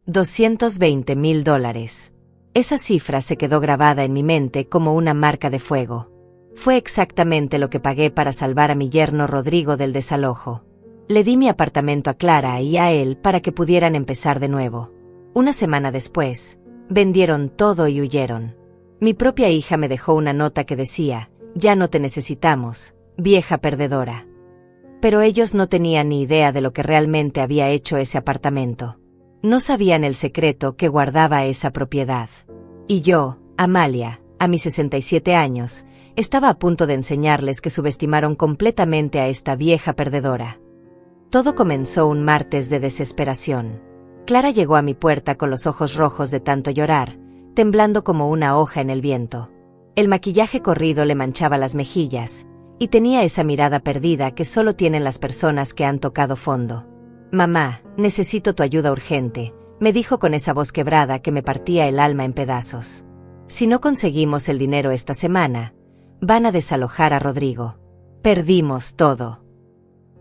$220,000. Esa cifra se quedó grabada en mi mente como una marca de fuego. Fue exactamente lo que pagué para salvar a mi yerno Rodrigo del desalojo. Le di mi apartamento a Clara y a él para que pudieran empezar de nuevo. Una semana después, vendieron todo y huyeron. Mi propia hija me dejó una nota que decía: «Ya no te necesitamos, vieja perdedora». Pero ellos no tenían ni idea de lo que realmente había hecho ese apartamento. No sabían el secreto que guardaba esa propiedad. Y yo, Amalia, a mis 67 años, estaba a punto de enseñarles que subestimaron completamente a esta vieja perdedora. Todo comenzó un martes de desesperación. Clara llegó a mi puerta con los ojos rojos de tanto llorar, temblando como una hoja en el viento. El maquillaje corrido le manchaba las mejillas, y tenía esa mirada perdida que solo tienen las personas que han tocado fondo. «Mamá, necesito tu ayuda urgente», me dijo con esa voz quebrada que me partía el alma en pedazos. «Si no conseguimos el dinero esta semana, van a desalojar a Rodrigo. Perdimos todo».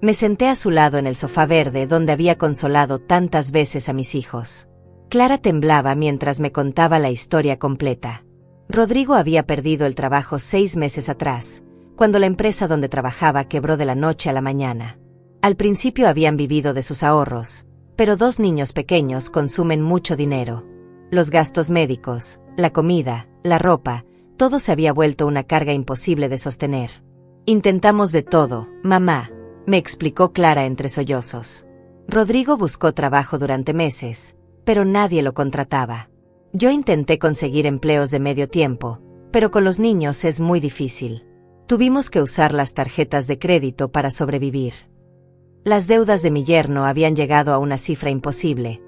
Me senté a su lado en el sofá verde donde había consolado tantas veces a mis hijos. Clara temblaba mientras me contaba la historia completa. Rodrigo había perdido el trabajo 6 meses atrás, cuando la empresa donde trabajaba quebró de la noche a la mañana. Al principio habían vivido de sus ahorros, pero 2 niños pequeños consumen mucho dinero. Los gastos médicos, la comida, la ropa, todo se había vuelto una carga imposible de sostener. «Intentamos de todo, mamá», me explicó Clara entre sollozos. Rodrigo buscó trabajo durante meses, pero nadie lo contrataba. Yo intenté conseguir empleos de medio tiempo, pero con los niños es muy difícil. Tuvimos que usar las tarjetas de crédito para sobrevivir. Las deudas de mi yerno habían llegado a una cifra imposible: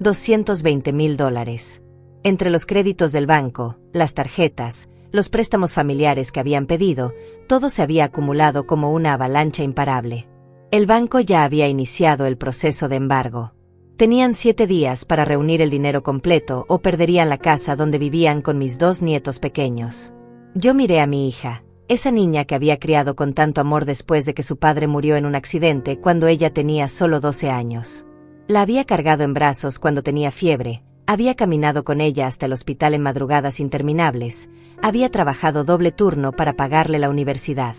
$220,000. Entre los créditos del banco, las tarjetas, los préstamos familiares que habían pedido, todo se había acumulado como una avalancha imparable. El banco ya había iniciado el proceso de embargo. Tenían 7 días para reunir el dinero completo o perderían la casa donde vivían con mis 2 nietos pequeños. Yo miré a mi hija, esa niña que había criado con tanto amor después de que su padre murió en un accidente cuando ella tenía solo 12 años. La había cargado en brazos cuando tenía fiebre, había caminado con ella hasta el hospital en madrugadas interminables, había trabajado doble turno para pagarle la universidad.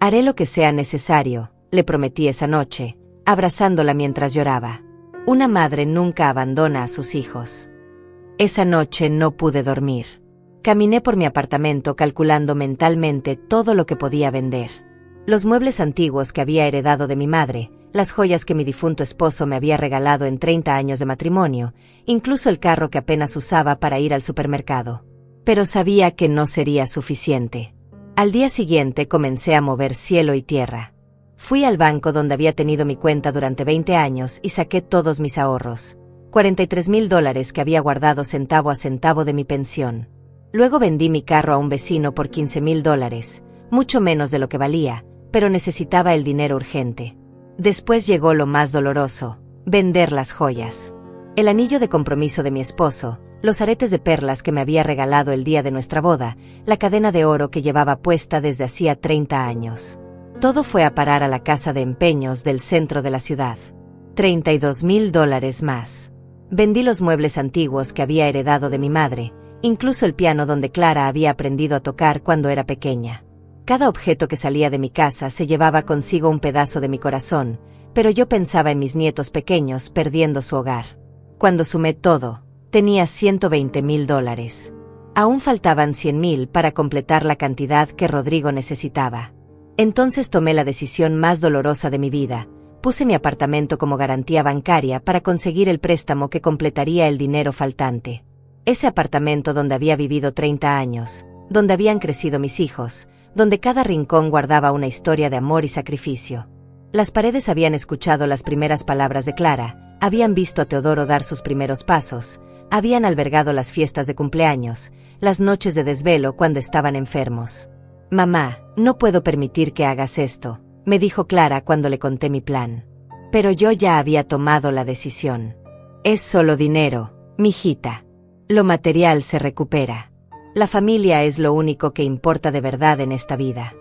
«Haré lo que sea necesario», le prometí esa noche, abrazándola mientras lloraba. Una madre nunca abandona a sus hijos. Esa noche no pude dormir. Caminé por mi apartamento calculando mentalmente todo lo que podía vender. Los muebles antiguos que había heredado de mi madre, las joyas que mi difunto esposo me había regalado en 30 años de matrimonio, incluso el carro que apenas usaba para ir al supermercado. Pero sabía que no sería suficiente. Al día siguiente comencé a mover cielo y tierra. Fui al banco donde había tenido mi cuenta durante 20 años y saqué todos mis ahorros, $43,000 que había guardado centavo a centavo de mi pensión. Luego vendí mi carro a un vecino por $15,000, mucho menos de lo que valía, pero necesitaba el dinero urgente. Después llegó lo más doloroso: vender las joyas. El anillo de compromiso de mi esposo, los aretes de perlas que me había regalado el día de nuestra boda, la cadena de oro que llevaba puesta desde hacía 30 años. Todo fue a parar a la casa de empeños del centro de la ciudad. $32,000 más. Vendí los muebles antiguos que había heredado de mi madre, incluso el piano donde Clara había aprendido a tocar cuando era pequeña. Cada objeto que salía de mi casa se llevaba consigo un pedazo de mi corazón, pero yo pensaba en mis nietos pequeños perdiendo su hogar. Cuando sumé todo, tenía $120,000. Aún faltaban $100,000 para completar la cantidad que Rodrigo necesitaba. Entonces tomé la decisión más dolorosa de mi vida. Puse mi apartamento como garantía bancaria para conseguir el préstamo que completaría el dinero faltante. Ese apartamento donde había vivido 30 años, donde habían crecido mis hijos, donde cada rincón guardaba una historia de amor y sacrificio. Las paredes habían escuchado las primeras palabras de Clara, habían visto a Teodoro dar sus primeros pasos, habían albergado las fiestas de cumpleaños, las noches de desvelo cuando estaban enfermos. «Mamá, no puedo permitir que hagas esto», me dijo Clara cuando le conté mi plan. Pero yo ya había tomado la decisión. «Es solo dinero, mijita. Lo material se recupera. La familia es lo único que importa de verdad en esta vida».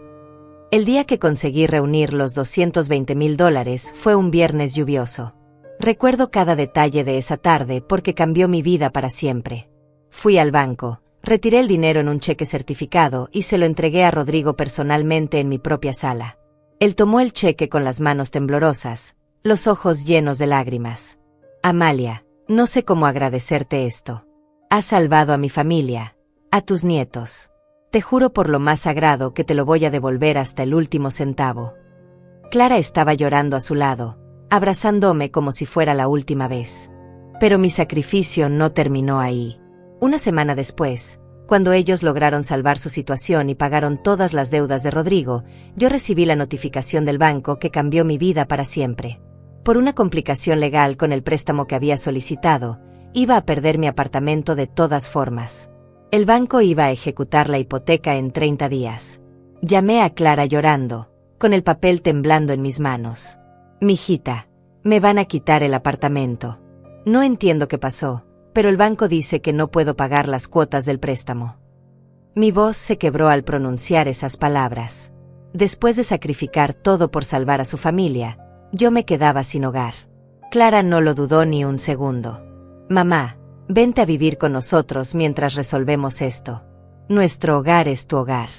El día que conseguí reunir los $220,000 fue un viernes lluvioso. Recuerdo cada detalle de esa tarde porque cambió mi vida para siempre. Fui al banco, retiré el dinero en un cheque certificado y se lo entregué a Rodrigo personalmente en mi propia sala. Él tomó el cheque con las manos temblorosas, los ojos llenos de lágrimas. Amalia, no sé cómo agradecerte esto. Has salvado a mi familia, a tus nietos. Te juro por lo más sagrado que te lo voy a devolver hasta el último centavo. Clara estaba llorando a su lado, abrazándome como si fuera la última vez. Pero mi sacrificio no terminó ahí. Una semana después, cuando ellos lograron salvar su situación y pagaron todas las deudas de Rodrigo, yo recibí la notificación del banco que cambió mi vida para siempre. Por una complicación legal con el préstamo que había solicitado, iba a perder mi apartamento de todas formas. El banco iba a ejecutar la hipoteca en 30 días. Llamé a Clara llorando, con el papel temblando en mis manos. Mijita, me van a quitar el apartamento. No entiendo qué pasó, pero el banco dice que no puedo pagar las cuotas del préstamo. Mi voz se quebró al pronunciar esas palabras. Después de sacrificar todo por salvar a su familia, yo me quedaba sin hogar. Clara no lo dudó ni un segundo. Mamá, vente a vivir con nosotros mientras resolvemos esto. Nuestro hogar es tu hogar.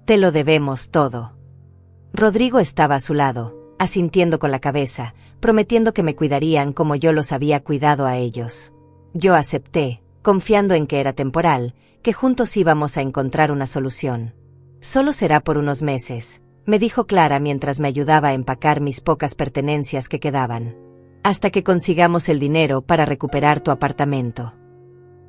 Te lo debemos todo. Rodrigo estaba a su lado, asintiendo con la cabeza, prometiendo que me cuidarían como yo los había cuidado a ellos. Yo acepté, confiando en que era temporal, que juntos íbamos a encontrar una solución. Solo será por unos meses, me dijo Clara mientras me ayudaba a empacar mis pocas pertenencias que quedaban. Hasta que consigamos el dinero para recuperar tu apartamento.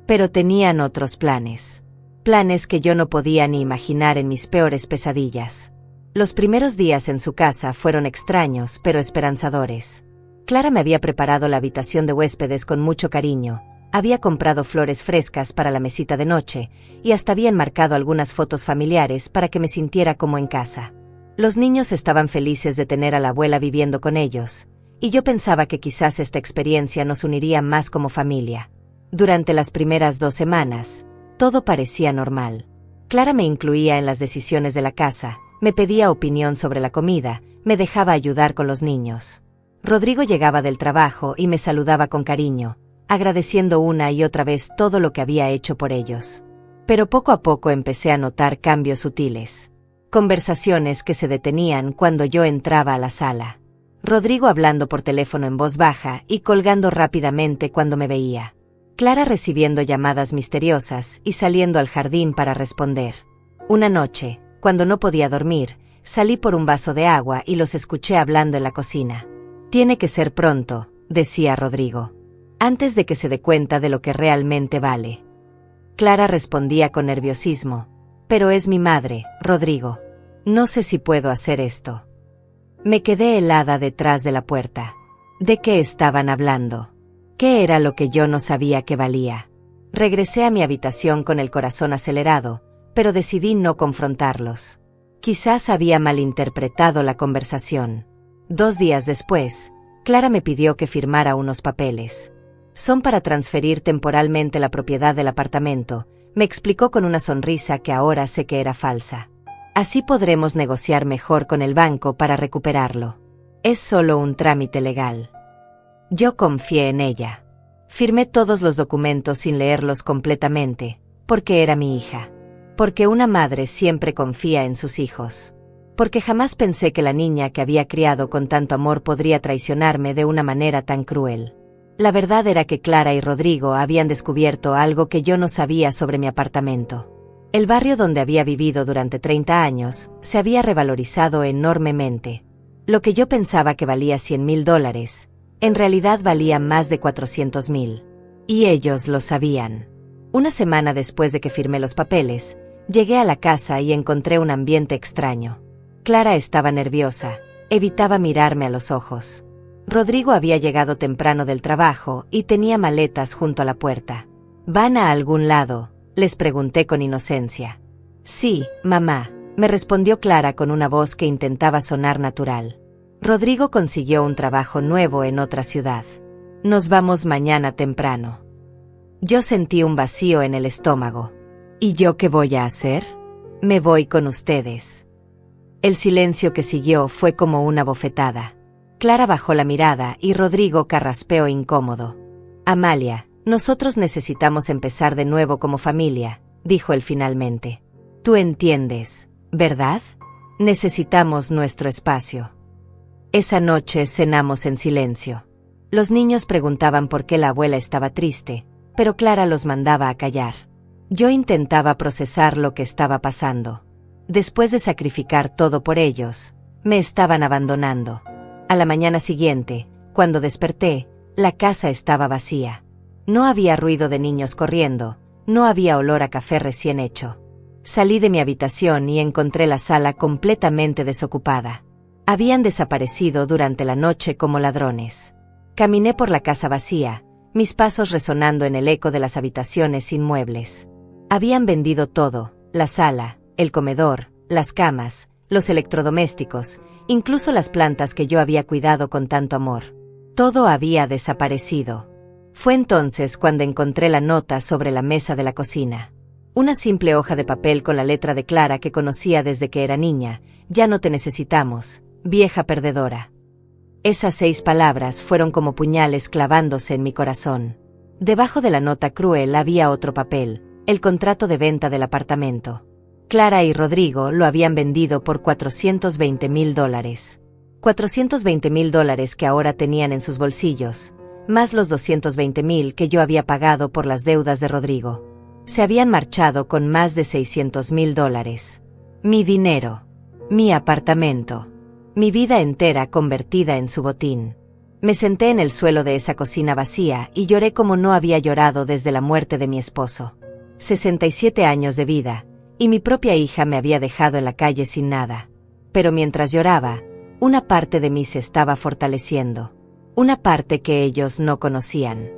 Pero tenían otros planes. Planes que yo no podía ni imaginar en mis peores pesadillas. Los primeros días en su casa fueron extraños pero esperanzadores. Clara me había preparado la habitación de huéspedes con mucho cariño, había comprado flores frescas para la mesita de noche, y hasta había enmarcado algunas fotos familiares para que me sintiera como en casa. Los niños estaban felices de tener a la abuela viviendo con ellos, y yo pensaba que quizás esta experiencia nos uniría más como familia. Durante las primeras 2 semanas, todo parecía normal. Clara me incluía en las decisiones de la casa, me pedía opinión sobre la comida, me dejaba ayudar con los niños. Rodrigo llegaba del trabajo y me saludaba con cariño, agradeciendo una y otra vez todo lo que había hecho por ellos. Pero poco a poco empecé a notar cambios sutiles. Conversaciones que se detenían cuando yo entraba a la sala. Rodrigo hablando por teléfono en voz baja y colgando rápidamente cuando me veía. Clara recibiendo llamadas misteriosas y saliendo al jardín para responder. Una noche, cuando no podía dormir, salí por un vaso de agua y los escuché hablando en la cocina. Tiene que ser pronto, decía Rodrigo, antes de que se dé cuenta de lo que realmente vale. Clara respondía con nerviosismo. Pero es mi madre, Rodrigo. No sé si puedo hacer esto. Me quedé helada detrás de la puerta. ¿De qué estaban hablando? ¿Qué era lo que yo no sabía que valía? Regresé a mi habitación con el corazón acelerado, pero decidí no confrontarlos. Quizás había malinterpretado la conversación. 2 días después, Clara me pidió que firmara unos papeles. Son para transferir temporalmente la propiedad del apartamento, me explicó con una sonrisa que ahora sé que era falsa. Así podremos negociar mejor con el banco para recuperarlo. Es solo un trámite legal. Yo confié en ella. Firmé todos los documentos sin leerlos completamente, porque era mi hija. Porque una madre siempre confía en sus hijos. Porque jamás pensé que la niña que había criado con tanto amor podría traicionarme de una manera tan cruel. La verdad era que Clara y Rodrigo habían descubierto algo que yo no sabía sobre mi apartamento. El barrio donde había vivido durante 30 años se había revalorizado enormemente. Lo que yo pensaba que valía $100,000, en realidad valía más de 400,000. Y ellos lo sabían. Una semana después de que firmé los papeles, llegué a la casa y encontré un ambiente extraño. Clara estaba nerviosa, evitaba mirarme a los ojos. Rodrigo había llegado temprano del trabajo y tenía maletas junto a la puerta. ¿Van a algún lado?, les pregunté con inocencia. Sí, mamá, me respondió Clara con una voz que intentaba sonar natural. Rodrigo consiguió un trabajo nuevo en otra ciudad. Nos vamos mañana temprano. Yo sentí un vacío en el estómago. ¿Y yo qué voy a hacer? Me voy con ustedes. El silencio que siguió fue como una bofetada. Clara bajó la mirada y Rodrigo carraspeó incómodo. Amalia, nosotros necesitamos empezar de nuevo como familia, dijo él finalmente. Tú entiendes, ¿verdad? Necesitamos nuestro espacio. Esa noche cenamos en silencio. Los niños preguntaban por qué la abuela estaba triste, pero Clara los mandaba a callar. Yo intentaba procesar lo que estaba pasando. Después de sacrificar todo por ellos, me estaban abandonando. A la mañana siguiente, cuando desperté, la casa estaba vacía. No había ruido de niños corriendo, no había olor a café recién hecho. Salí de mi habitación y encontré la sala completamente desocupada. Habían desaparecido durante la noche como ladrones. Caminé por la casa vacía, mis pasos resonando en el eco de las habitaciones sin muebles. Habían vendido todo, la sala, el comedor, las camas, los electrodomésticos, incluso las plantas que yo había cuidado con tanto amor. Todo había desaparecido. Fue entonces cuando encontré la nota sobre la mesa de la cocina. Una simple hoja de papel con la letra de Clara que conocía desde que era niña: ya no te necesitamos, vieja perdedora. Esas 6 palabras fueron como puñales clavándose en mi corazón. Debajo de la nota cruel había otro papel, el contrato de venta del apartamento. Clara y Rodrigo lo habían vendido por $420,000. $420,000 que ahora tenían en sus bolsillos, más los $220,000 que yo había pagado por las deudas de Rodrigo. Se habían marchado con más de $600,000. Mi dinero, mi apartamento, mi vida entera convertida en su botín. Me senté en el suelo de esa cocina vacía y lloré como no había llorado desde la muerte de mi esposo. 67 años de vida, y mi propia hija me había dejado en la calle sin nada. Pero mientras lloraba, una parte de mí se estaba fortaleciendo. Una parte que ellos no conocían.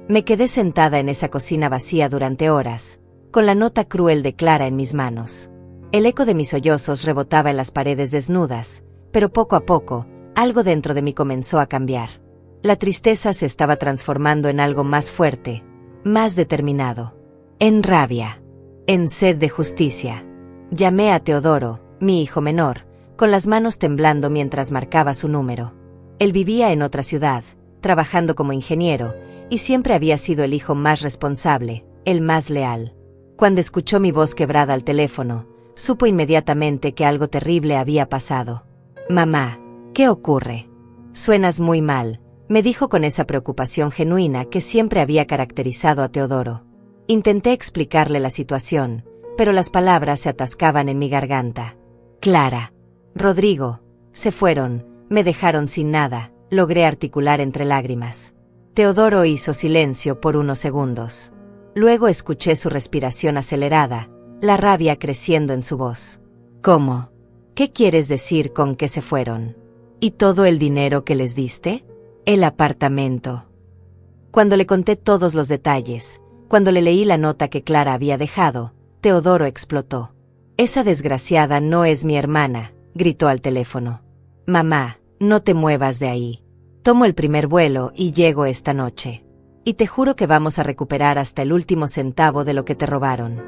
Me quedé sentada en esa cocina vacía durante horas, con la nota cruel de Clara en mis manos. El eco de mis sollozos rebotaba en las paredes desnudas, pero poco a poco, algo dentro de mí comenzó a cambiar. La tristeza se estaba transformando en algo más fuerte, más determinado. En rabia. En sed de justicia. Llamé a Teodoro, mi hijo menor, con las manos temblando mientras marcaba su número. Él vivía en otra ciudad, trabajando como ingeniero, y siempre había sido el hijo más responsable, el más leal. Cuando escuchó mi voz quebrada al teléfono, supo inmediatamente que algo terrible había pasado. «Mamá, ¿qué ocurre? Suenas muy mal», me dijo con esa preocupación genuina que siempre había caracterizado a Teodoro. Intenté explicarle la situación, pero las palabras se atascaban en mi garganta. «Clara, Rodrigo, se fueron, me dejaron sin nada», logré articular entre lágrimas. Teodoro hizo silencio por unos segundos. Luego escuché su respiración acelerada, la rabia creciendo en su voz. «¿Cómo? ¿Qué quieres decir con que se fueron? ¿Y todo el dinero que les diste? El apartamento». Cuando le conté todos los detalles, cuando le leí la nota que Clara había dejado, Teodoro explotó. «Esa desgraciada no es mi hermana», gritó al teléfono. «Mamá, no te muevas de ahí. Tomo el primer vuelo y llego esta noche. Y te juro que vamos a recuperar hasta el último centavo de lo que te robaron».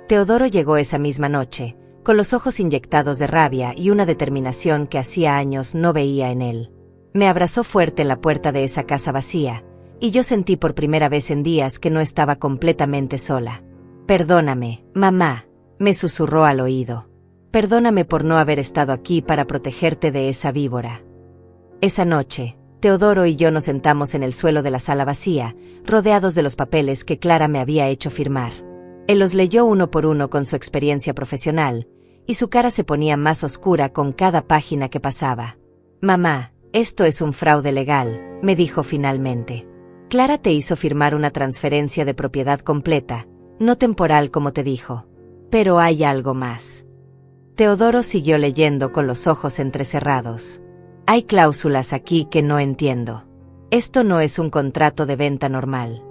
Teodoro llegó esa misma noche, con los ojos inyectados de rabia y una determinación que hacía años no veía en él. Me abrazó fuerte en la puerta de esa casa vacía, y yo sentí por primera vez en días que no estaba completamente sola. «Perdóname, mamá», me susurró al oído. «Perdóname por no haber estado aquí para protegerte de esa víbora». Esa noche, Teodoro y yo nos sentamos en el suelo de la sala vacía, rodeados de los papeles que Clara me había hecho firmar. Él los leyó uno por uno con su experiencia profesional, y su cara se ponía más oscura con cada página que pasaba. «Mamá, esto es un fraude legal», me dijo finalmente. «Clara te hizo firmar una transferencia de propiedad completa, no temporal como te dijo. Pero hay algo más». Teodoro siguió leyendo con los ojos entrecerrados. «Hay cláusulas aquí que no entiendo. Esto no es un contrato de venta normal».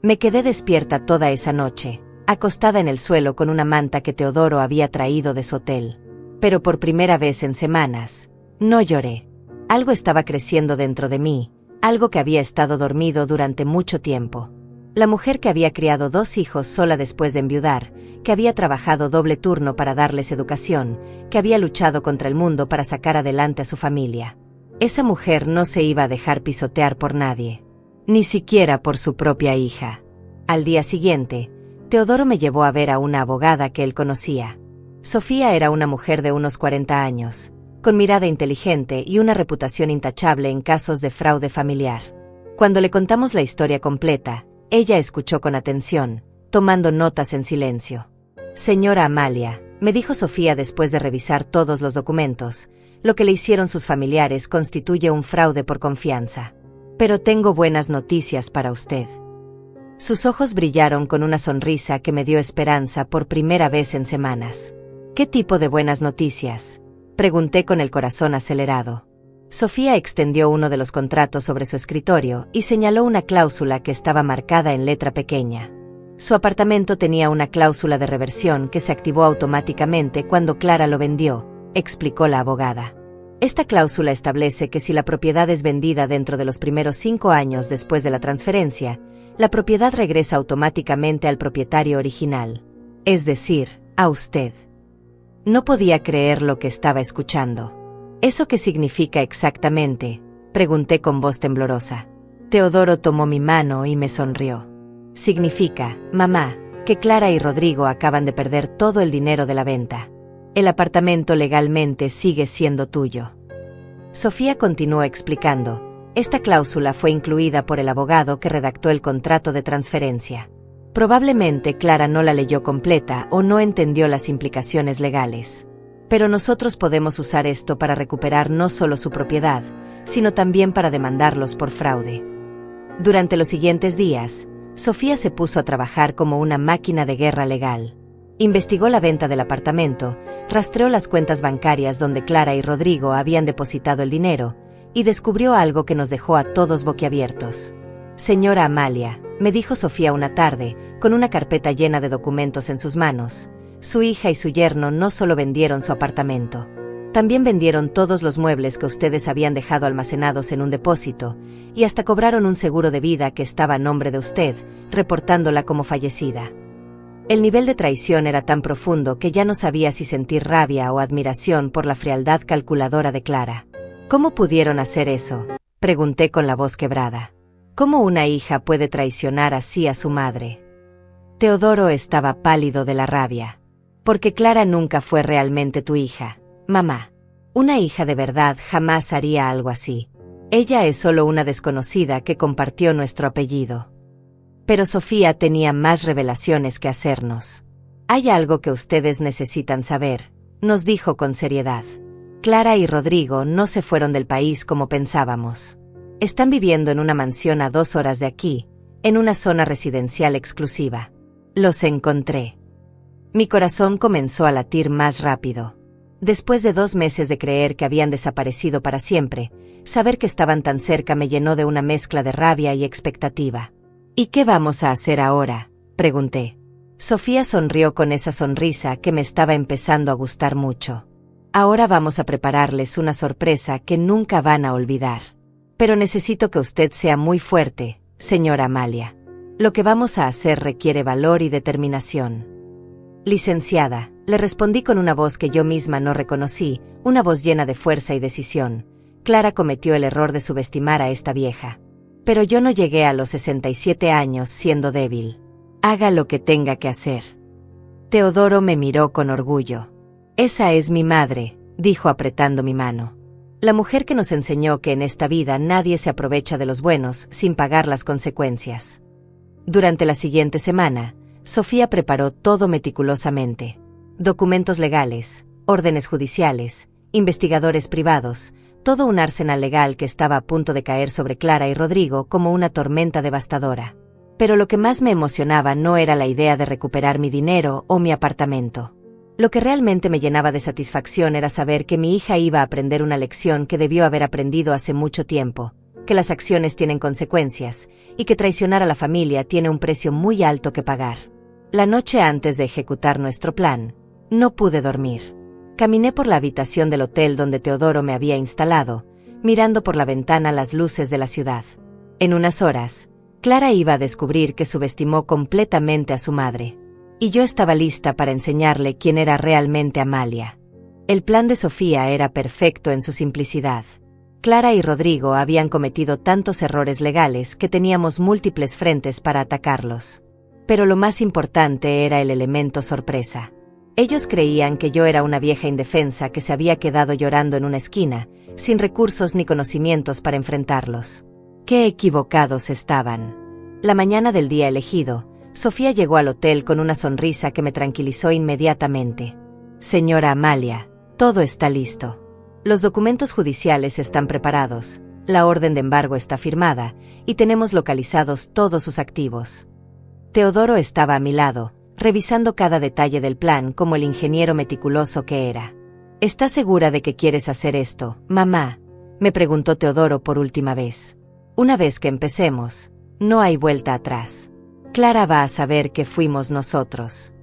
Me quedé despierta toda esa noche, acostada en el suelo con una manta que Teodoro había traído de su hotel. Pero por primera vez en semanas, no lloré. Algo estaba creciendo dentro de mí, algo que había estado dormido durante mucho tiempo. La mujer que había criado 2 hijos sola después de enviudar, que había trabajado doble turno para darles educación, que había luchado contra el mundo para sacar adelante a su familia. Esa mujer no se iba a dejar pisotear por nadie, ni siquiera por su propia hija. Al día siguiente, Teodoro me llevó a ver a una abogada que él conocía. Sofía era una mujer de unos 40 años, con mirada inteligente y una reputación intachable en casos de fraude familiar. Cuando le contamos la historia completa, ella escuchó con atención, tomando notas en silencio. «Señora Amalia», me dijo Sofía después de revisar todos los documentos, «lo que le hicieron sus familiares constituye un fraude por confianza. Pero tengo buenas noticias para usted». Sus ojos brillaron con una sonrisa que me dio esperanza por primera vez en semanas. «¿Qué tipo de buenas noticias?», pregunté con el corazón acelerado. Sofía extendió uno de los contratos sobre su escritorio y señaló una cláusula que estaba marcada en letra pequeña. Su apartamento tenía una cláusula de reversión que se activó automáticamente cuando Clara lo vendió, explicó la abogada. Esta cláusula establece que si la propiedad es vendida dentro de los primeros 5 años después de la transferencia, la propiedad regresa automáticamente al propietario original, es decir, a usted. No podía creer lo que estaba escuchando. «¿Eso qué significa exactamente?», pregunté con voz temblorosa. Teodoro tomó mi mano y me sonrió. «Significa, mamá, que Clara y Rodrigo acaban de perder todo el dinero de la venta. El apartamento legalmente sigue siendo tuyo». Sofía continuó explicando. «Esta cláusula fue incluida por el abogado que redactó el contrato de transferencia. Probablemente Clara no la leyó completa o no entendió las implicaciones legales. Pero nosotros podemos usar esto para recuperar no solo su propiedad, sino también para demandarlos por fraude». Durante los siguientes días, Sofía se puso a trabajar como una máquina de guerra legal. Investigó la venta del apartamento, rastreó las cuentas bancarias donde Clara y Rodrigo habían depositado el dinero, y descubrió algo que nos dejó a todos boquiabiertos. «Señora Amalia», me dijo Sofía una tarde, con una carpeta llena de documentos en sus manos, «su hija y su yerno no solo vendieron su apartamento, también vendieron todos los muebles que ustedes habían dejado almacenados en un depósito, y hasta cobraron un seguro de vida que estaba a nombre de usted, reportándola como fallecida». El nivel de traición era tan profundo que ya no sabía si sentir rabia o admiración por la frialdad calculadora de Clara. «¿Cómo pudieron hacer eso?», pregunté con la voz quebrada. «¿Cómo una hija puede traicionar así a su madre?». Teodoro estaba pálido de la rabia. «Porque Clara nunca fue realmente tu hija, mamá. Una hija de verdad jamás haría algo así. Ella es solo una desconocida que compartió nuestro apellido». Pero Sofía tenía más revelaciones que hacernos. «Hay algo que ustedes necesitan saber», nos dijo con seriedad. «Clara y Rodrigo no se fueron del país como pensábamos. Están viviendo en una mansión a 2 horas de aquí, en una zona residencial exclusiva. Los encontré». Mi corazón comenzó a latir más rápido. Después de 2 meses de creer que habían desaparecido para siempre, saber que estaban tan cerca me llenó de una mezcla de rabia y expectativa. «¿Y qué vamos a hacer ahora?», pregunté. Sofía sonrió con esa sonrisa que me estaba empezando a gustar mucho. «Ahora vamos a prepararles una sorpresa que nunca van a olvidar. Pero necesito que usted sea muy fuerte, señora Amalia. Lo que vamos a hacer requiere valor y determinación». «Licenciada», le respondí con una voz que yo misma no reconocí, una voz llena de fuerza y decisión. «Clara cometió el error de subestimar a esta vieja. Pero yo no llegué a los 67 años siendo débil. Haga lo que tenga que hacer». Teodoro me miró con orgullo. «Esa es mi madre», dijo apretando mi mano. «La mujer que nos enseñó que en esta vida nadie se aprovecha de los buenos sin pagar las consecuencias». Durante la siguiente semana, Sofía preparó todo meticulosamente. Documentos legales, órdenes judiciales, investigadores privados, todo un arsenal legal que estaba a punto de caer sobre Clara y Rodrigo como una tormenta devastadora. Pero lo que más me emocionaba no era la idea de recuperar mi dinero o mi apartamento. Lo que realmente me llenaba de satisfacción era saber que mi hija iba a aprender una lección que debió haber aprendido hace mucho tiempo, que las acciones tienen consecuencias, y que traicionar a la familia tiene un precio muy alto que pagar. La noche antes de ejecutar nuestro plan, no pude dormir. Caminé por la habitación del hotel donde Teodoro me había instalado, mirando por la ventana las luces de la ciudad. En unas horas, Clara iba a descubrir que subestimó completamente a su madre. Y yo estaba lista para enseñarle quién era realmente Amalia. El plan de Sofía era perfecto en su simplicidad. Clara y Rodrigo habían cometido tantos errores legales que teníamos múltiples frentes para atacarlos. Pero lo más importante era el elemento sorpresa. Ellos creían que yo era una vieja indefensa que se había quedado llorando en una esquina, sin recursos ni conocimientos para enfrentarlos. ¡Qué equivocados estaban! La mañana del día elegido, Sofía llegó al hotel con una sonrisa que me tranquilizó inmediatamente. «Señora Amalia, todo está listo. Los documentos judiciales están preparados, la orden de embargo está firmada, y tenemos localizados todos sus activos». Teodoro estaba a mi lado, revisando cada detalle del plan como el ingeniero meticuloso que era. «¿Estás segura de que quieres hacer esto, mamá?», me preguntó Teodoro por última vez. «Una vez que empecemos, no hay vuelta atrás. Clara va a saber que fuimos nosotros».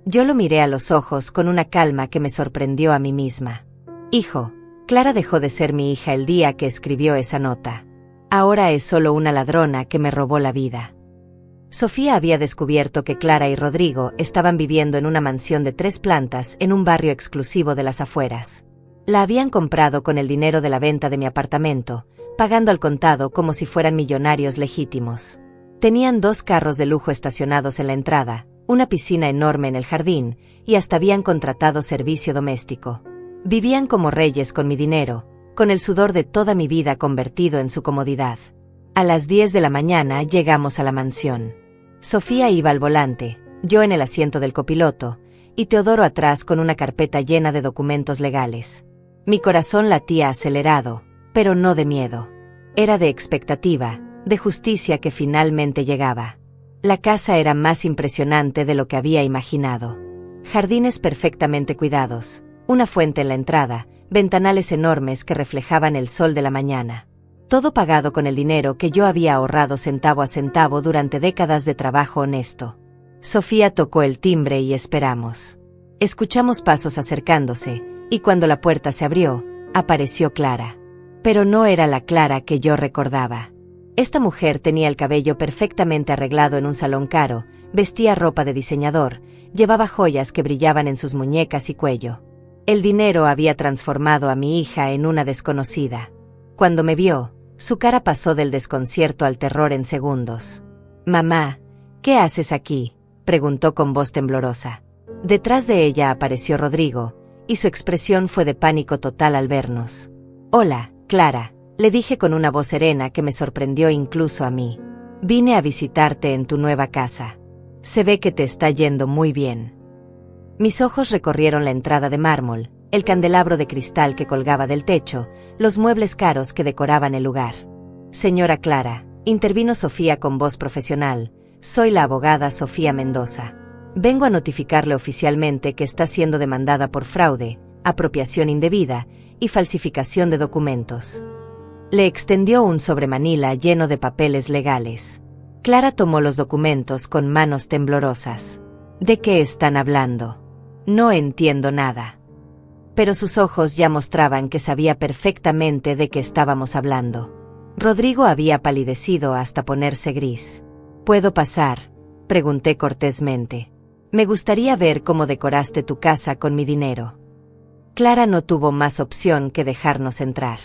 Yo lo miré a los ojos con una calma que me sorprendió a mí misma. «Hijo, Clara dejó de ser mi hija el día que escribió esa nota. Ahora es solo una ladrona que me robó la vida». Sofía había descubierto que Clara y Rodrigo estaban viviendo en una mansión de 3 plantas en un barrio exclusivo de las afueras. La habían comprado con el dinero de la venta de mi apartamento, pagando al contado como si fueran millonarios legítimos. Tenían 2 carros de lujo estacionados en la entrada, una piscina enorme en el jardín, y hasta habían contratado servicio doméstico. Vivían como reyes con mi dinero, con el sudor de toda mi vida convertido en su comodidad. A las 10 de la mañana llegamos a la mansión. Sofía iba al volante, yo en el asiento del copiloto, y Teodoro atrás con una carpeta llena de documentos legales. Mi corazón latía acelerado, pero no de miedo. Era de expectativa, de justicia que finalmente llegaba. La casa era más impresionante de lo que había imaginado. Jardines perfectamente cuidados, una fuente en la entrada, ventanales enormes que reflejaban el sol de la mañana. Todo pagado con el dinero que yo había ahorrado centavo a centavo durante décadas de trabajo honesto. Sofía tocó el timbre y esperamos. Escuchamos pasos acercándose, y cuando la puerta se abrió, apareció Clara. Pero no era la Clara que yo recordaba. Esta mujer tenía el cabello perfectamente arreglado en un salón caro, vestía ropa de diseñador, llevaba joyas que brillaban en sus muñecas y cuello. El dinero había transformado a mi hija en una desconocida. Cuando me vio, su cara pasó del desconcierto al terror en segundos. «Mamá, ¿qué haces aquí?», preguntó con voz temblorosa. Detrás de ella apareció Rodrigo, y su expresión fue de pánico total al vernos. «Hola, Clara», le dije con una voz serena que me sorprendió incluso a mí. «Vine a visitarte en tu nueva casa. Se ve que te está yendo muy bien». Mis ojos recorrieron la entrada de mármol, el candelabro de cristal que colgaba del techo, los muebles caros que decoraban el lugar. «Señora Clara», intervino Sofía con voz profesional, «soy la abogada Sofía Mendoza. Vengo a notificarle oficialmente que está siendo demandada por fraude, apropiación indebida y falsificación de documentos». Le extendió un sobremanila lleno de papeles legales. Clara tomó los documentos con manos temblorosas. «¿De qué están hablando? No entiendo nada». Pero sus ojos ya mostraban que sabía perfectamente de qué estábamos hablando. Rodrigo había palidecido hasta ponerse gris. «¿Puedo pasar?», pregunté cortésmente. «Me gustaría ver cómo decoraste tu casa con mi dinero». Clara no tuvo más opción que dejarnos entrar.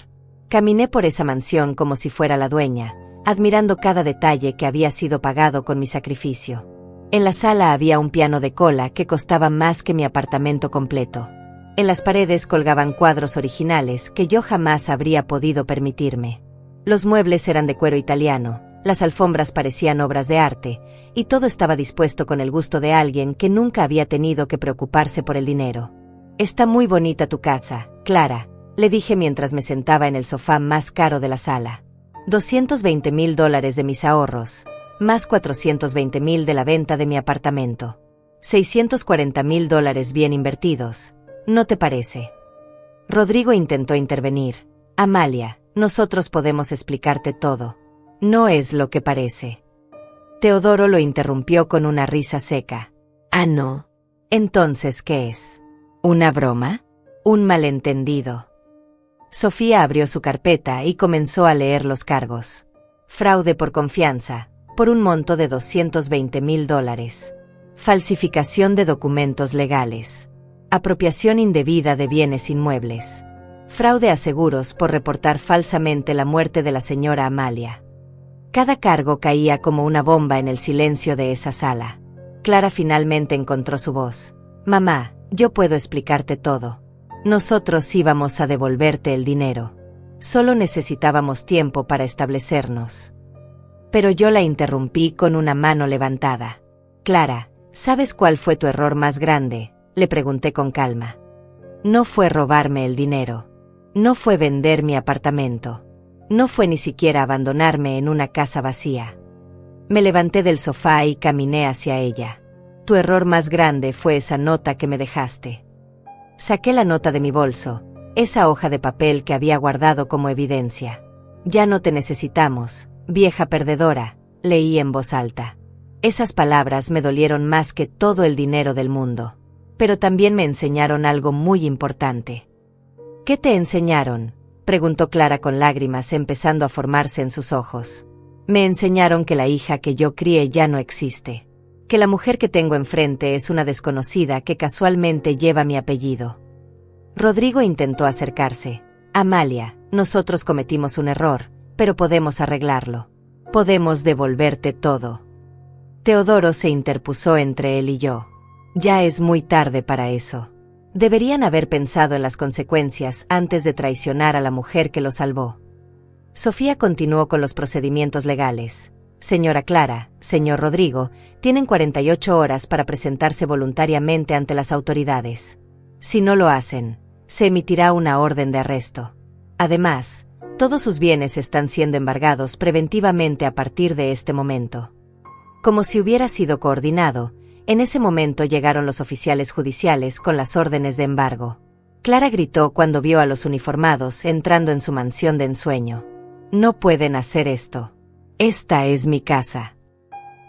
Caminé por esa mansión como si fuera la dueña, admirando cada detalle que había sido pagado con mi sacrificio. En la sala había un piano de cola que costaba más que mi apartamento completo. En las paredes colgaban cuadros originales que yo jamás habría podido permitirme. Los muebles eran de cuero italiano, las alfombras parecían obras de arte, y todo estaba dispuesto con el gusto de alguien que nunca había tenido que preocuparse por el dinero. «Está muy bonita tu casa, Clara», le dije mientras me sentaba en el sofá más caro de la sala. $220,000 de mis ahorros, más $420,000 de la venta de mi apartamento. $640,000 bien invertidos. ¿No te parece? Rodrigo intentó intervenir. «Amalia, nosotros podemos explicarte todo. No es lo que parece». Teodoro lo interrumpió con una risa seca. «Ah, no. Entonces, ¿qué es? ¿Una broma? ¿Un malentendido?». Sofía abrió su carpeta y comenzó a leer los cargos. Fraude por confianza, por un monto de $220,000. Falsificación de documentos legales. Apropiación indebida de bienes inmuebles. Fraude a seguros por reportar falsamente la muerte de la señora Amalia. Cada cargo caía como una bomba en el silencio de esa sala. Clara finalmente encontró su voz. Mamá, yo puedo explicarte todo. Nosotros íbamos a devolverte el dinero. Solo necesitábamos tiempo para establecernos. Pero yo la interrumpí con una mano levantada. Clara, ¿sabes cuál fue tu error más grande?, le pregunté con calma. No fue robarme el dinero. No fue vender mi apartamento. No fue ni siquiera abandonarme en una casa vacía. Me levanté del sofá y caminé hacia ella. Tu error más grande fue esa nota que me dejaste. Saqué la nota de mi bolso, esa hoja de papel que había guardado como evidencia. Ya no te necesitamos, vieja perdedora, leí en voz alta. Esas palabras me dolieron más que todo el dinero del mundo. Pero también me enseñaron algo muy importante. ¿Qué te enseñaron?, preguntó Clara con lágrimas empezando a formarse en sus ojos. Me enseñaron que la hija que yo crié ya no existe. Que la mujer que tengo enfrente es una desconocida que casualmente lleva mi apellido. Rodrigo intentó acercarse. Amalia, nosotros cometimos un error, pero podemos arreglarlo. Podemos devolverte todo. Teodoro se interpuso entre él y yo. Ya es muy tarde para eso. Deberían haber pensado en las consecuencias antes de traicionar a la mujer que lo salvó. Sofía continuó con los procedimientos legales. Señora Clara, señor Rodrigo, tienen 48 horas para presentarse voluntariamente ante las autoridades. Si no lo hacen, se emitirá una orden de arresto. Además, todos sus bienes están siendo embargados preventivamente a partir de este momento. Como si hubiera sido coordinado, en ese momento llegaron los oficiales judiciales con las órdenes de embargo. Clara gritó cuando vio a los uniformados entrando en su mansión de ensueño. No pueden hacer esto. Esta es mi casa.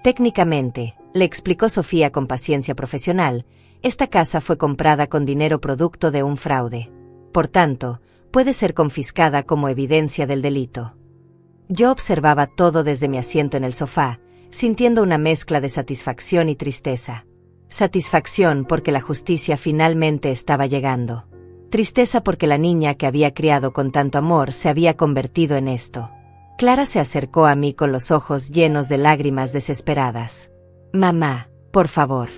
Técnicamente, le explicó Sofía con paciencia profesional, esta casa fue comprada con dinero producto de un fraude. Por tanto, puede ser confiscada como evidencia del delito. Yo observaba todo desde mi asiento en el sofá, sintiendo una mezcla de satisfacción y tristeza. Satisfacción porque la justicia finalmente estaba llegando. Tristeza porque la niña que había criado con tanto amor se había convertido en esto. Clara se acercó a mí con los ojos llenos de lágrimas desesperadas. Mamá, por favor.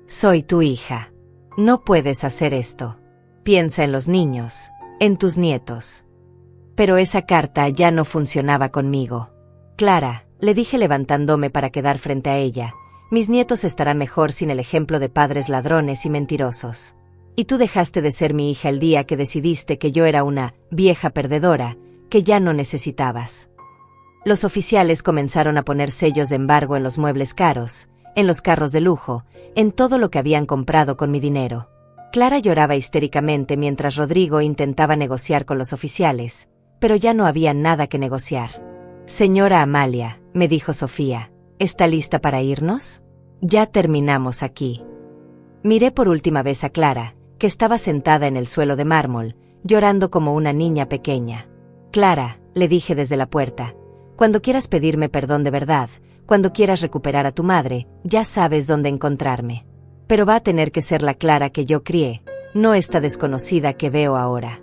Soy tu hija. No puedes hacer esto. Piensa en los niños, en tus nietos. Pero esa carta ya no funcionaba conmigo. Clara, le dije levantándome para quedar frente a ella, mis nietos estarán mejor sin el ejemplo de padres ladrones y mentirosos. Y tú dejaste de ser mi hija el día que decidiste que yo era una vieja perdedora, que ya no necesitabas. Los oficiales comenzaron a poner sellos de embargo en los muebles caros, en los carros de lujo, en todo lo que habían comprado con mi dinero. Clara lloraba histéricamente mientras Rodrigo intentaba negociar con los oficiales, pero ya no había nada que negociar. Señora Amalia, me dijo Sofía, ¿está lista para irnos? Ya terminamos aquí. Miré por última vez a Clara, que estaba sentada en el suelo de mármol, llorando como una niña pequeña. Clara, le dije desde la puerta, cuando quieras pedirme perdón de verdad, cuando quieras recuperar a tu madre, ya sabes dónde encontrarme. Pero va a tener que ser la Clara que yo crié, no esta desconocida que veo ahora.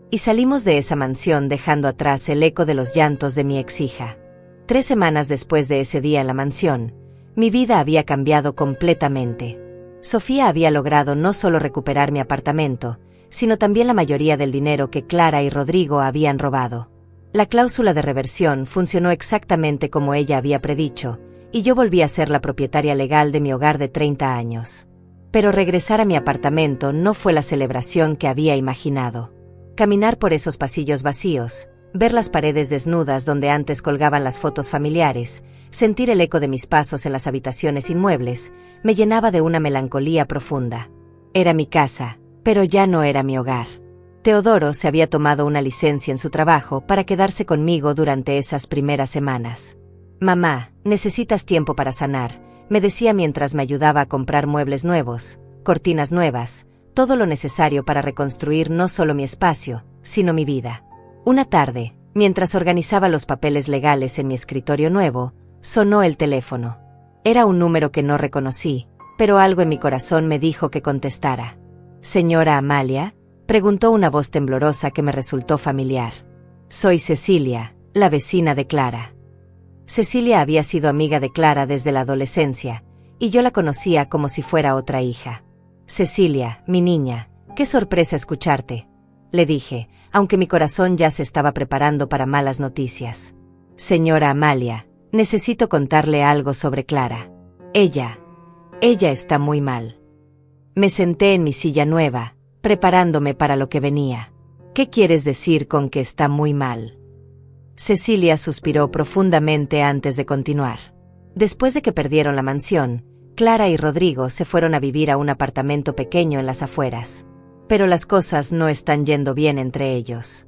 Y salimos de esa mansión dejando atrás el eco de los llantos de mi exhija. 3 semanas después de ese día en la mansión, mi vida había cambiado completamente. Sofía había logrado no solo recuperar mi apartamento, sino también la mayoría del dinero que Clara y Rodrigo habían robado. La cláusula de reversión funcionó exactamente como ella había predicho, y yo volví a ser la propietaria legal de mi hogar de 30 años. Pero regresar a mi apartamento no fue la celebración que había imaginado. Caminar por esos pasillos vacíos, ver las paredes desnudas donde antes colgaban las fotos familiares, sentir el eco de mis pasos en las habitaciones inmuebles, me llenaba de una melancolía profunda. Era mi casa, pero ya no era mi hogar. Teodoro se había tomado una licencia en su trabajo para quedarse conmigo durante esas primeras semanas. Mamá, necesitas tiempo para sanar, me decía mientras me ayudaba a comprar muebles nuevos, cortinas nuevas, todo lo necesario para reconstruir no solo mi espacio, sino mi vida. Una tarde, mientras organizaba los papeles legales en mi escritorio nuevo, sonó el teléfono. Era un número que no reconocí, pero algo en mi corazón me dijo que contestara. Señora Amalia, Preguntó una voz temblorosa que me resultó familiar. Soy Cecilia, la vecina de Clara. Cecilia había sido amiga de Clara desde la adolescencia, y yo la conocía como si fuera otra hija. Cecilia, mi niña, qué sorpresa escucharte, le dije, aunque mi corazón ya se estaba preparando para malas noticias. Señora Amalia, necesito contarle algo sobre Clara. Ella está muy mal. Me senté en mi silla nueva, preparándome para lo que venía. ¿Qué quieres decir con que está muy mal? Cecilia suspiró profundamente antes de continuar. Después de que perdieron la mansión, Clara y Rodrigo se fueron a vivir a un apartamento pequeño en las afueras. Pero las cosas no están yendo bien entre ellos.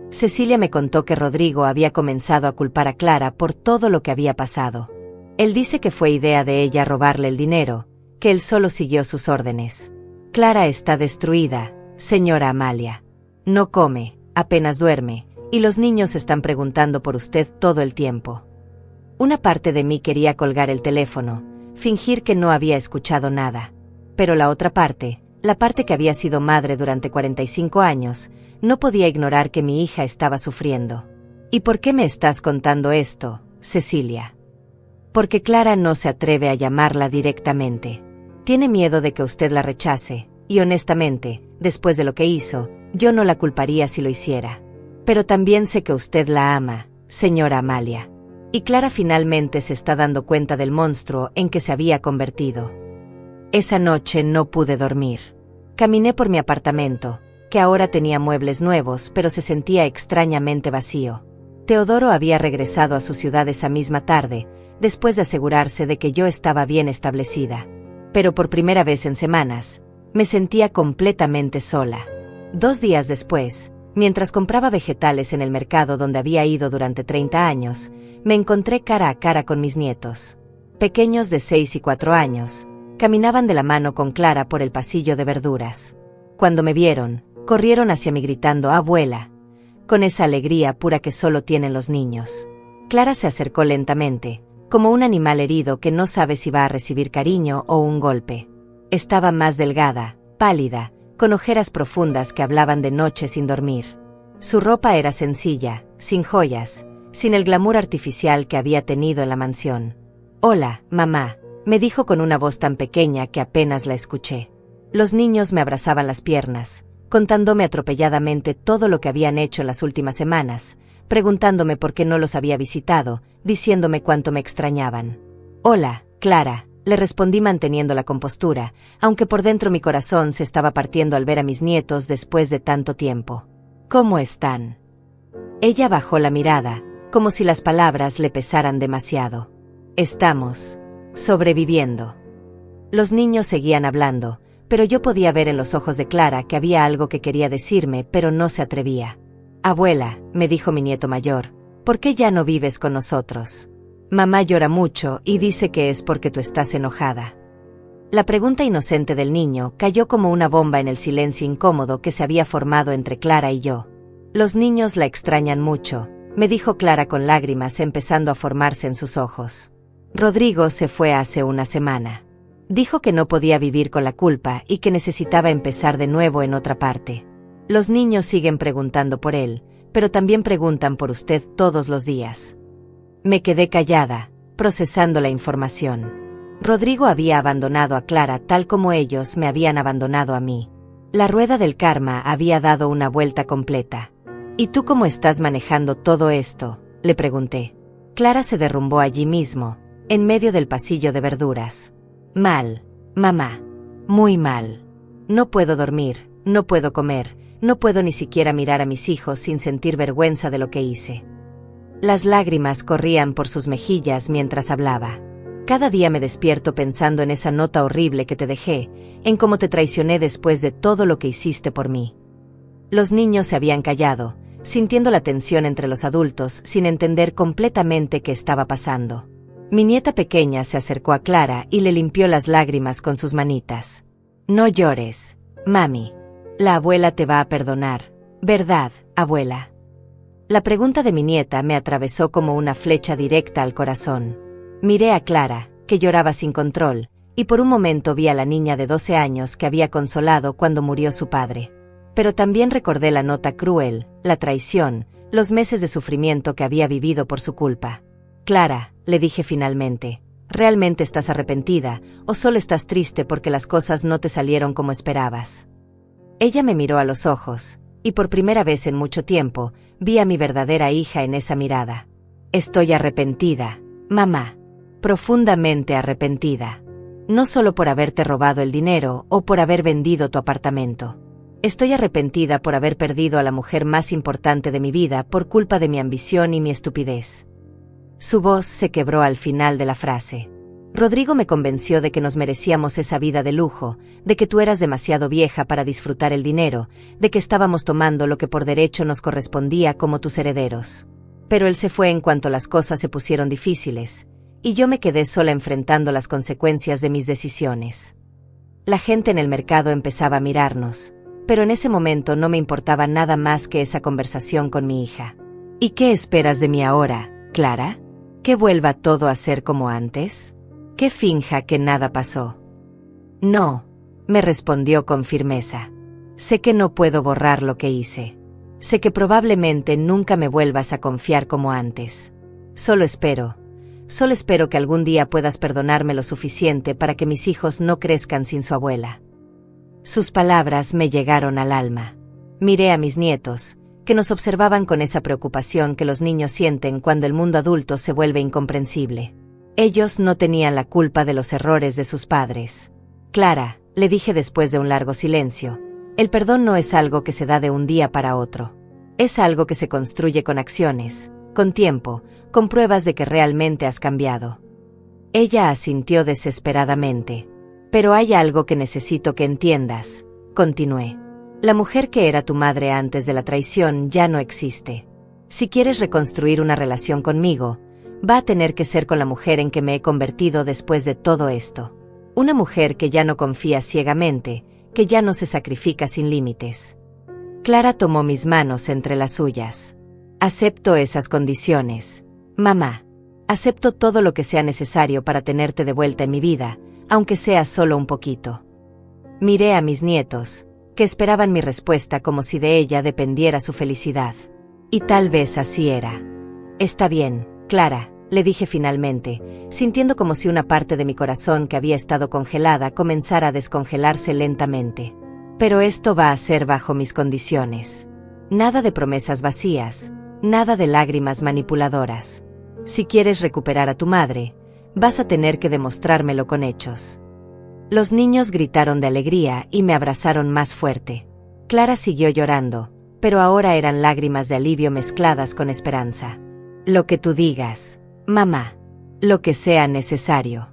Cecilia me contó que Rodrigo había comenzado a culpar a Clara por todo lo que había pasado. Él dice que fue idea de ella robarle el dinero, que él solo siguió sus órdenes. Clara está destruida, señora Amalia. No come, apenas duerme, y los niños están preguntando por usted todo el tiempo. Una parte de mí quería colgar el teléfono, fingir que no había escuchado nada. Pero la otra parte, la parte que había sido madre durante 45 años, no podía ignorar que mi hija estaba sufriendo. ¿Y por qué me estás contando esto, Cecilia? Porque Clara no se atreve a llamarla directamente. Tiene miedo de que usted la rechace, y honestamente, después de lo que hizo, yo no la culparía si lo hiciera. Pero también sé que usted la ama, señora Amalia. Y Clara finalmente se está dando cuenta del monstruo en que se había convertido. Esa noche no pude dormir. Caminé por mi apartamento, que ahora tenía muebles nuevos, pero se sentía extrañamente vacío. Teodoro había regresado a su ciudad esa misma tarde, después de asegurarse de que yo estaba bien establecida. Pero por primera vez en semanas, me sentía completamente sola. 2 días después, mientras compraba vegetales en el mercado donde había ido durante 30 años, me encontré cara a cara con mis nietos. Pequeños de 6 y 4 años, caminaban de la mano con Clara por el pasillo de verduras. Cuando me vieron, corrieron hacia mí gritando «Abuela», con esa alegría pura que solo tienen los niños. Clara se acercó lentamente, como un animal herido que no sabe si va a recibir cariño o un golpe. Estaba más delgada, pálida, con ojeras profundas que hablaban de noche sin dormir. Su ropa era sencilla, sin joyas, sin el glamour artificial que había tenido en la mansión. «Hola, mamá», me dijo con una voz tan pequeña que apenas la escuché. Los niños me abrazaban las piernas, contándome atropelladamente todo lo que habían hecho en las últimas semanas, preguntándome por qué no los había visitado, diciéndome cuánto me extrañaban. «Hola, Clara», le respondí manteniendo la compostura, aunque por dentro mi corazón se estaba partiendo al ver a mis nietos después de tanto tiempo. «¿Cómo están?» Ella bajó la mirada, como si las palabras le pesaran demasiado. «Estamos sobreviviendo». Los niños seguían hablando, pero yo podía ver en los ojos de Clara que había algo que quería decirme, pero no se atrevía. «Abuela», me dijo mi nieto mayor, «¿por qué ya no vives con nosotros? Mamá llora mucho y dice que es porque tú estás enojada». La pregunta inocente del niño cayó como una bomba en el silencio incómodo que se había formado entre Clara y yo. «Los niños la extrañan mucho», me dijo Clara con lágrimas empezando a formarse en sus ojos. «Rodrigo se fue hace una semana. Dijo que no podía vivir con la culpa y que necesitaba empezar de nuevo en otra parte. Los niños siguen preguntando por él, pero también preguntan por usted todos los días». Me quedé callada, procesando la información. Rodrigo había abandonado a Clara tal como ellos me habían abandonado a mí. La rueda del karma había dado una vuelta completa. «¿Y tú cómo estás manejando todo esto?», le pregunté. Clara se derrumbó allí mismo, en medio del pasillo de verduras. «Mal, mamá. Muy mal. No puedo dormir, no puedo comer, no puedo ni siquiera mirar a mis hijos sin sentir vergüenza de lo que hice». Las lágrimas corrían por sus mejillas mientras hablaba. «Cada día me despierto pensando en esa nota horrible que te dejé, en cómo te traicioné después de todo lo que hiciste por mí». Los niños se habían callado, sintiendo la tensión entre los adultos sin entender completamente qué estaba pasando. Mi nieta pequeña se acercó a Clara y le limpió las lágrimas con sus manitas. «No llores, mami. La abuela te va a perdonar, ¿verdad, abuela?». La pregunta de mi nieta me atravesó como una flecha directa al corazón. Miré a Clara, que lloraba sin control, y por un momento vi a la niña de 12 años que había consolado cuando murió su padre. Pero también recordé la nota cruel, la traición, los meses de sufrimiento que había vivido por su culpa. Clara, le dije finalmente, ¿realmente estás arrepentida, o solo estás triste porque las cosas no te salieron como esperabas? Ella me miró a los ojos, y por primera vez en mucho tiempo, vi a mi verdadera hija en esa mirada. Estoy arrepentida, mamá. Profundamente arrepentida. No solo por haberte robado el dinero o por haber vendido tu apartamento. Estoy arrepentida por haber perdido a la mujer más importante de mi vida por culpa de mi ambición y mi estupidez. Su voz se quebró al final de la frase. Rodrigo me convenció de que nos merecíamos esa vida de lujo, de que tú eras demasiado vieja para disfrutar el dinero, de que estábamos tomando lo que por derecho nos correspondía como tus herederos. Pero él se fue en cuanto las cosas se pusieron difíciles, y yo me quedé sola enfrentando las consecuencias de mis decisiones. La gente en el mercado empezaba a mirarnos, pero en ese momento no me importaba nada más que esa conversación con mi hija. ¿Y qué esperas de mí ahora, Clara? ¿Que vuelva todo a ser como antes? ¿Que finja que nada pasó? No, me respondió con firmeza. Sé que no puedo borrar lo que hice. Sé que probablemente nunca me vuelvas a confiar como antes. Solo espero que algún día puedas perdonarme lo suficiente para que mis hijos no crezcan sin su abuela. Sus palabras me llegaron al alma. Miré a mis nietos, que nos observaban con esa preocupación que los niños sienten cuando el mundo adulto se vuelve incomprensible. Ellos no tenían la culpa de los errores de sus padres. Clara, le dije después de un largo silencio, el perdón no es algo que se da de un día para otro. Es algo que se construye con acciones, con tiempo, con pruebas de que realmente has cambiado. Ella asintió desesperadamente. Pero hay algo que necesito que entiendas, continué. La mujer que era tu madre antes de la traición ya no existe. Si quieres reconstruir una relación conmigo, va a tener que ser con la mujer en que me he convertido después de todo esto. Una mujer que ya no confía ciegamente, que ya no se sacrifica sin límites. Clara tomó mis manos entre las suyas. Acepto esas condiciones, mamá. Acepto todo lo que sea necesario para tenerte de vuelta en mi vida, aunque sea solo un poquito. Miré a mis nietos, que esperaban mi respuesta como si de ella dependiera su felicidad. Y tal vez así era. Está bien, Clara, le dije finalmente, sintiendo como si una parte de mi corazón que había estado congelada comenzara a descongelarse lentamente. Pero esto va a ser bajo mis condiciones. Nada de promesas vacías, nada de lágrimas manipuladoras. Si quieres recuperar a tu madre, vas a tener que demostrármelo con hechos. Los niños gritaron de alegría y me abrazaron más fuerte. Clara siguió llorando, pero ahora eran lágrimas de alivio mezcladas con esperanza. Lo que tú digas, mamá. Lo que sea necesario.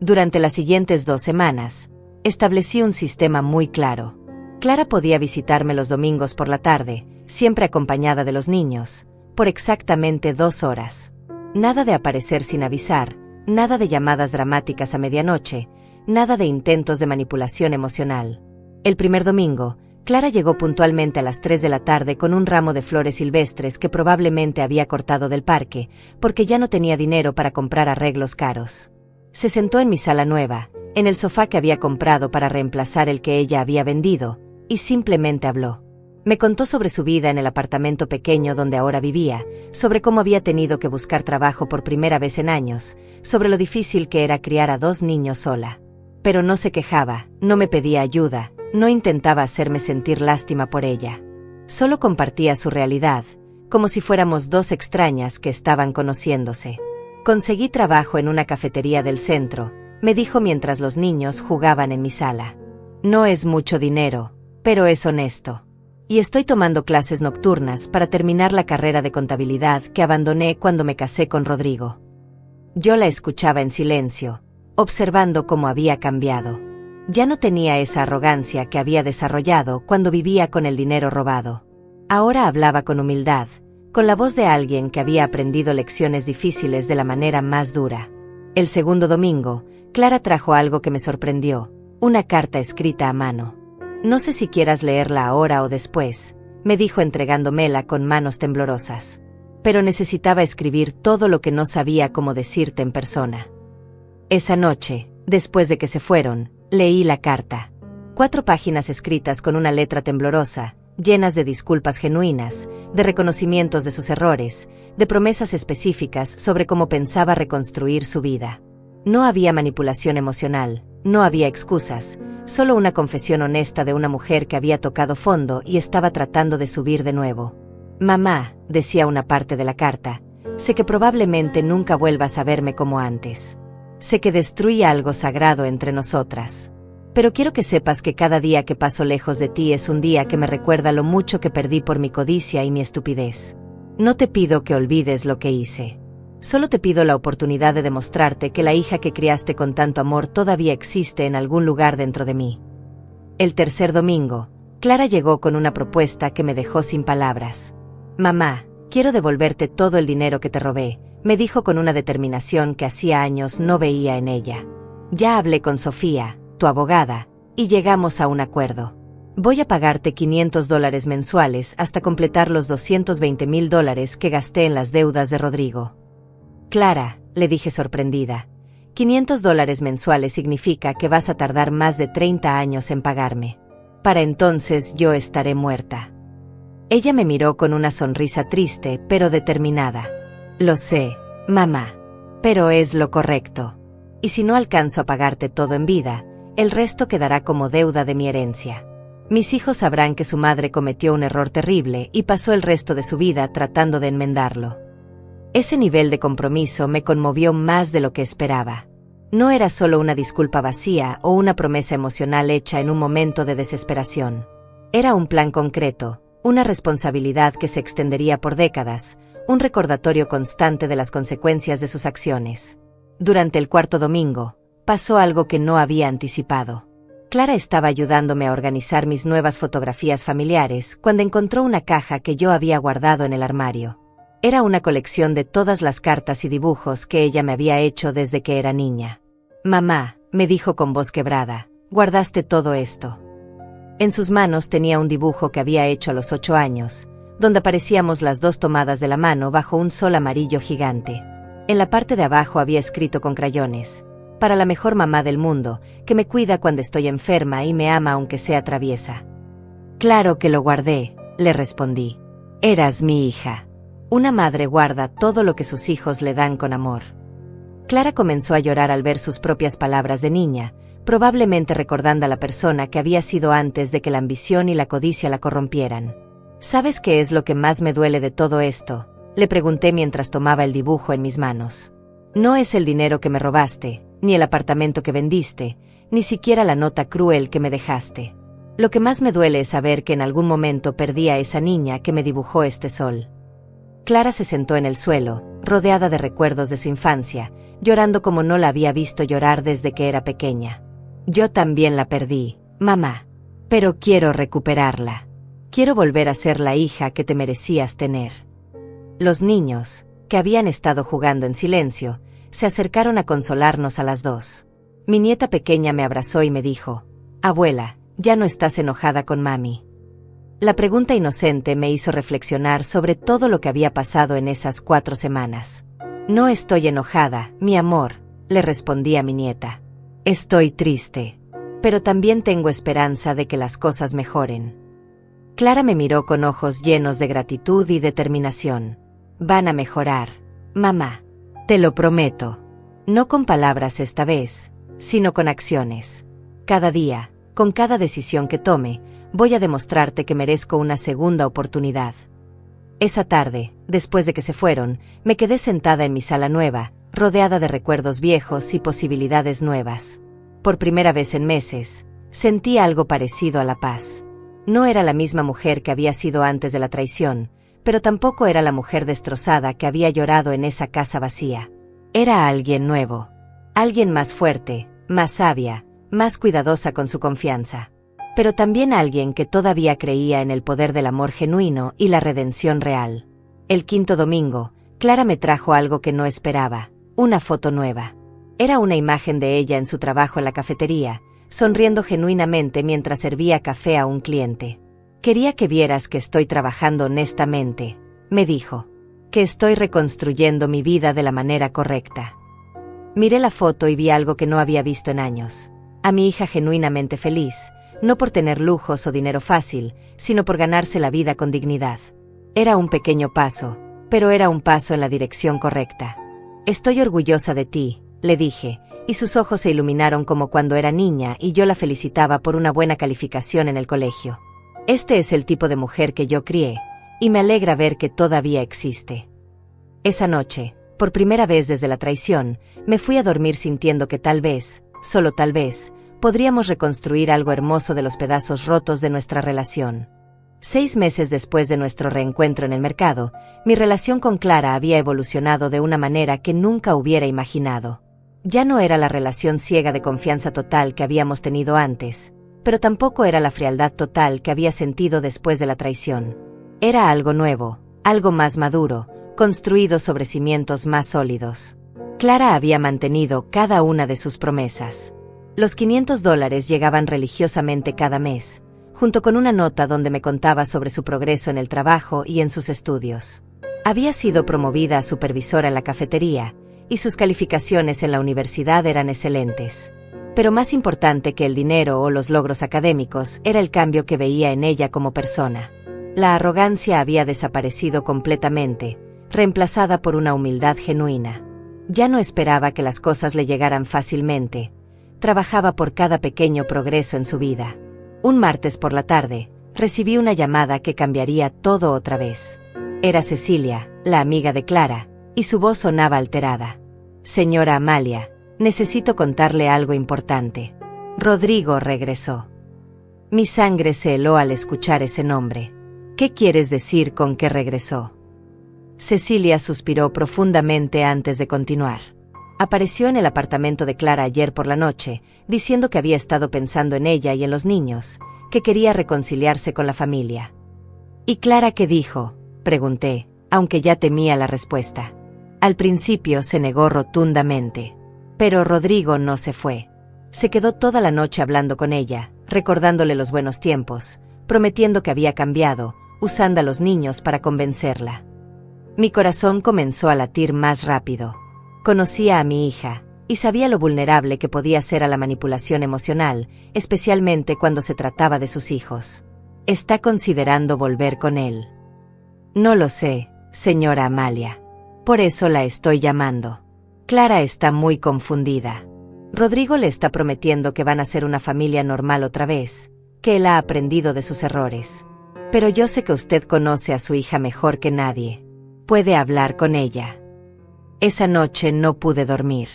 Durante las siguientes 2 semanas, establecí un sistema muy claro. Clara podía visitarme los domingos por la tarde, siempre acompañada de los niños, por exactamente 2 horas. Nada de aparecer sin avisar, nada de llamadas dramáticas a medianoche, nada de intentos de manipulación emocional. El primer domingo, Clara llegó puntualmente a las 3 de la tarde con un ramo de flores silvestres que probablemente había cortado del parque, porque ya no tenía dinero para comprar arreglos caros. Se sentó en mi sala nueva, en el sofá que había comprado para reemplazar el que ella había vendido, y simplemente habló. Me contó sobre su vida en el apartamento pequeño donde ahora vivía, sobre cómo había tenido que buscar trabajo por primera vez en años, sobre lo difícil que era criar a 2 niños sola. Pero no se quejaba, no me pedía ayuda, no intentaba hacerme sentir lástima por ella. Solo compartía su realidad, como si fuéramos 2 extrañas que estaban conociéndose. Conseguí trabajo en una cafetería del centro, me dijo mientras los niños jugaban en mi sala. No es mucho dinero, pero es honesto. Y estoy tomando clases nocturnas para terminar la carrera de contabilidad que abandoné cuando me casé con Rodrigo. Yo la escuchaba en silencio, observando cómo había cambiado. Ya no tenía esa arrogancia que había desarrollado cuando vivía con el dinero robado. Ahora hablaba con humildad, con la voz de alguien que había aprendido lecciones difíciles de la manera más dura. El segundo domingo, Clara trajo algo que me sorprendió, una carta escrita a mano. No sé si quieras leerla ahora o después, me dijo entregándomela con manos temblorosas. Pero necesitaba escribir todo lo que no sabía cómo decirte en persona. Esa noche, después de que se fueron, leí la carta. 4 páginas escritas con una letra temblorosa, llenas de disculpas genuinas, de reconocimientos de sus errores, de promesas específicas sobre cómo pensaba reconstruir su vida. No había manipulación emocional, no había excusas, solo una confesión honesta de una mujer que había tocado fondo y estaba tratando de subir de nuevo. Mamá, decía una parte de la carta, sé que probablemente nunca vuelvas a verme como antes. Sé que destruí algo sagrado entre nosotras. Pero quiero que sepas que cada día que paso lejos de ti es un día que me recuerda lo mucho que perdí por mi codicia y mi estupidez. No te pido que olvides lo que hice. Solo te pido la oportunidad de demostrarte que la hija que criaste con tanto amor todavía existe en algún lugar dentro de mí. El tercer domingo, Clara llegó con una propuesta que me dejó sin palabras. Mamá, quiero devolverte todo el dinero que te robé, me dijo con una determinación que hacía años no veía en ella. Ya hablé con Sofía, tu abogada, y llegamos a un acuerdo. Voy a pagarte $500 mensuales hasta completar los $220,000 que gasté en las deudas de Rodrigo. Clara, le dije sorprendida, $500 mensuales significa que vas a tardar más de 30 años en pagarme. Para entonces yo estaré muerta. Ella me miró con una sonrisa triste pero determinada. Lo sé, mamá, pero es lo correcto. Y si no alcanzo a pagarte todo en vida, el resto quedará como deuda de mi herencia. Mis hijos sabrán que su madre cometió un error terrible y pasó el resto de su vida tratando de enmendarlo. Ese nivel de compromiso me conmovió más de lo que esperaba. No era solo una disculpa vacía o una promesa emocional hecha en un momento de desesperación. Era un plan concreto, una responsabilidad que se extendería por décadas, un recordatorio constante de las consecuencias de sus acciones. Durante el cuarto domingo, pasó algo que no había anticipado. Clara estaba ayudándome a organizar mis nuevas fotografías familiares cuando encontró una caja que yo había guardado en el armario. Era una colección de todas las cartas y dibujos que ella me había hecho desde que era niña. Mamá, me dijo con voz quebrada, ¿guardaste todo esto? En sus manos tenía un dibujo que había hecho a los 8 años, donde aparecíamos las dos tomadas de la mano bajo un sol amarillo gigante. En la parte de abajo había escrito con crayones: para la mejor mamá del mundo, que me cuida cuando estoy enferma y me ama aunque sea traviesa. Claro que lo guardé, le respondí. Eras mi hija. Una madre guarda todo lo que sus hijos le dan con amor. Clara comenzó a llorar al ver sus propias palabras de niña, probablemente recordando a la persona que había sido antes de que la ambición y la codicia la corrompieran. ¿Sabes qué es lo que más me duele de todo esto?, le pregunté mientras tomaba el dibujo en mis manos. No es el dinero que me robaste, ni el apartamento que vendiste, ni siquiera la nota cruel que me dejaste. Lo que más me duele es saber que en algún momento perdí a esa niña que me dibujó este sol. Clara se sentó en el suelo, rodeada de recuerdos de su infancia, llorando como no la había visto llorar desde que era pequeña. Yo también la perdí, mamá. Pero quiero recuperarla. Quiero volver a ser la hija que te merecías tener. Los niños, que habían estado jugando en silencio, se acercaron a consolarnos a las dos. Mi nieta pequeña me abrazó y me dijo: abuela, ya no estás enojada con mami. La pregunta inocente me hizo reflexionar sobre todo lo que había pasado en esas 4 semanas. No estoy enojada, mi amor, le respondí a mi nieta. Estoy triste. Pero también tengo esperanza de que las cosas mejoren. Clara me miró con ojos llenos de gratitud y determinación. Van a mejorar, mamá. Te lo prometo. No con palabras esta vez, sino con acciones. Cada día, con cada decisión que tome, voy a demostrarte que merezco una segunda oportunidad. Esa tarde, después de que se fueron, me quedé sentada en mi sala nueva, rodeada de recuerdos viejos y posibilidades nuevas. Por primera vez en meses, sentí algo parecido a la paz. No era la misma mujer que había sido antes de la traición, pero tampoco era la mujer destrozada que había llorado en esa casa vacía. Era alguien nuevo. Alguien más fuerte, más sabia, más cuidadosa con su confianza. Pero también alguien que todavía creía en el poder del amor genuino y la redención real. El quinto domingo, Clara me trajo algo que no esperaba, una foto nueva. Era una imagen de ella en su trabajo en la cafetería, sonriendo genuinamente mientras servía café a un cliente. Quería que vieras que estoy trabajando honestamente, me dijo. Que estoy reconstruyendo mi vida de la manera correcta. Miré la foto y vi algo que no había visto en años. A mi hija genuinamente feliz, no por tener lujos o dinero fácil, sino por ganarse la vida con dignidad. Era un pequeño paso, pero era un paso en la dirección correcta. Estoy orgullosa de ti, le dije, y sus ojos se iluminaron como cuando era niña y yo la felicitaba por una buena calificación en el colegio. Este es el tipo de mujer que yo crié, y me alegra ver que todavía existe. Esa noche, por primera vez desde la traición, me fui a dormir sintiendo que tal vez, solo tal vez, podríamos reconstruir algo hermoso de los pedazos rotos de nuestra relación. 6 meses después de nuestro reencuentro en el mercado, mi relación con Clara había evolucionado de una manera que nunca hubiera imaginado. Ya no era la relación ciega de confianza total que habíamos tenido antes, pero tampoco era la frialdad total que había sentido después de la traición. Era algo nuevo, algo más maduro, construido sobre cimientos más sólidos. Clara había mantenido cada una de sus promesas. Los $500 llegaban religiosamente cada mes, junto con una nota donde me contaba sobre su progreso en el trabajo y en sus estudios. Había sido promovida a supervisora en la cafetería, y sus calificaciones en la universidad eran excelentes. Pero más importante que el dinero o los logros académicos era el cambio que veía en ella como persona. La arrogancia había desaparecido completamente, reemplazada por una humildad genuina. Ya no esperaba que las cosas le llegaran fácilmente. Trabajaba por cada pequeño progreso en su vida. Un martes por la tarde, recibí una llamada que cambiaría todo otra vez. Era Cecilia, la amiga de Clara, y su voz sonaba alterada. Señora Amalia, necesito contarle algo importante. Rodrigo regresó. Mi sangre se heló al escuchar ese nombre. ¿Qué quieres decir con que regresó? Cecilia suspiró profundamente antes de continuar. Apareció en el apartamento de Clara ayer por la noche, diciendo que había estado pensando en ella y en los niños, que quería reconciliarse con la familia. ¿Y Clara qué dijo?, pregunté, aunque ya temía la respuesta. Al principio se negó rotundamente. Pero Rodrigo no se fue. Se quedó toda la noche hablando con ella, recordándole los buenos tiempos, prometiendo que había cambiado, usando a los niños para convencerla. Mi corazón comenzó a latir más rápido. Conocía a mi hija, y sabía lo vulnerable que podía ser a la manipulación emocional, especialmente cuando se trataba de sus hijos. ¿Está considerando volver con él? No lo sé, señora Amalia. Por eso la estoy llamando. Clara está muy confundida. Rodrigo le está prometiendo que van a ser una familia normal otra vez, que él ha aprendido de sus errores. Pero yo sé que usted conoce a su hija mejor que nadie. Puede hablar con ella. Esa noche no pude dormir.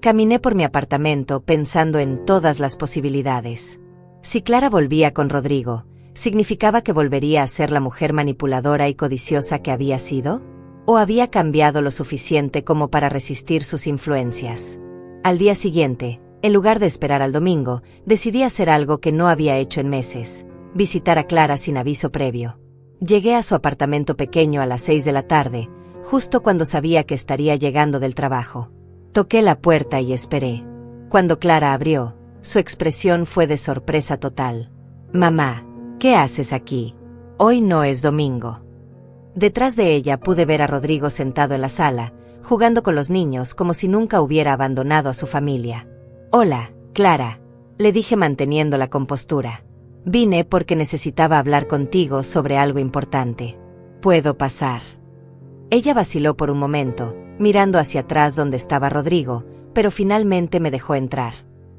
Caminé por mi apartamento pensando en todas las posibilidades. Si Clara volvía con Rodrigo, ¿significaba que volvería a ser la mujer manipuladora y codiciosa que había sido? ¿O había cambiado lo suficiente como para resistir sus influencias? Al día siguiente, en lugar de esperar al domingo, decidí hacer algo que no había hecho en meses: visitar a Clara sin aviso previo. Llegué a su apartamento pequeño a las 6 de la tarde, justo cuando sabía que estaría llegando del trabajo. Toqué la puerta y esperé. Cuando Clara abrió, su expresión fue de sorpresa total. «Mamá, ¿qué haces aquí? Hoy no es domingo». Detrás de ella pude ver a Rodrigo sentado en la sala, jugando con los niños como si nunca hubiera abandonado a su familia. «Hola, Clara», le dije manteniendo la compostura. «Vine porque necesitaba hablar contigo sobre algo importante. ¿Puedo pasar?» Ella vaciló por un momento, mirando hacia atrás donde estaba Rodrigo, pero finalmente me dejó entrar.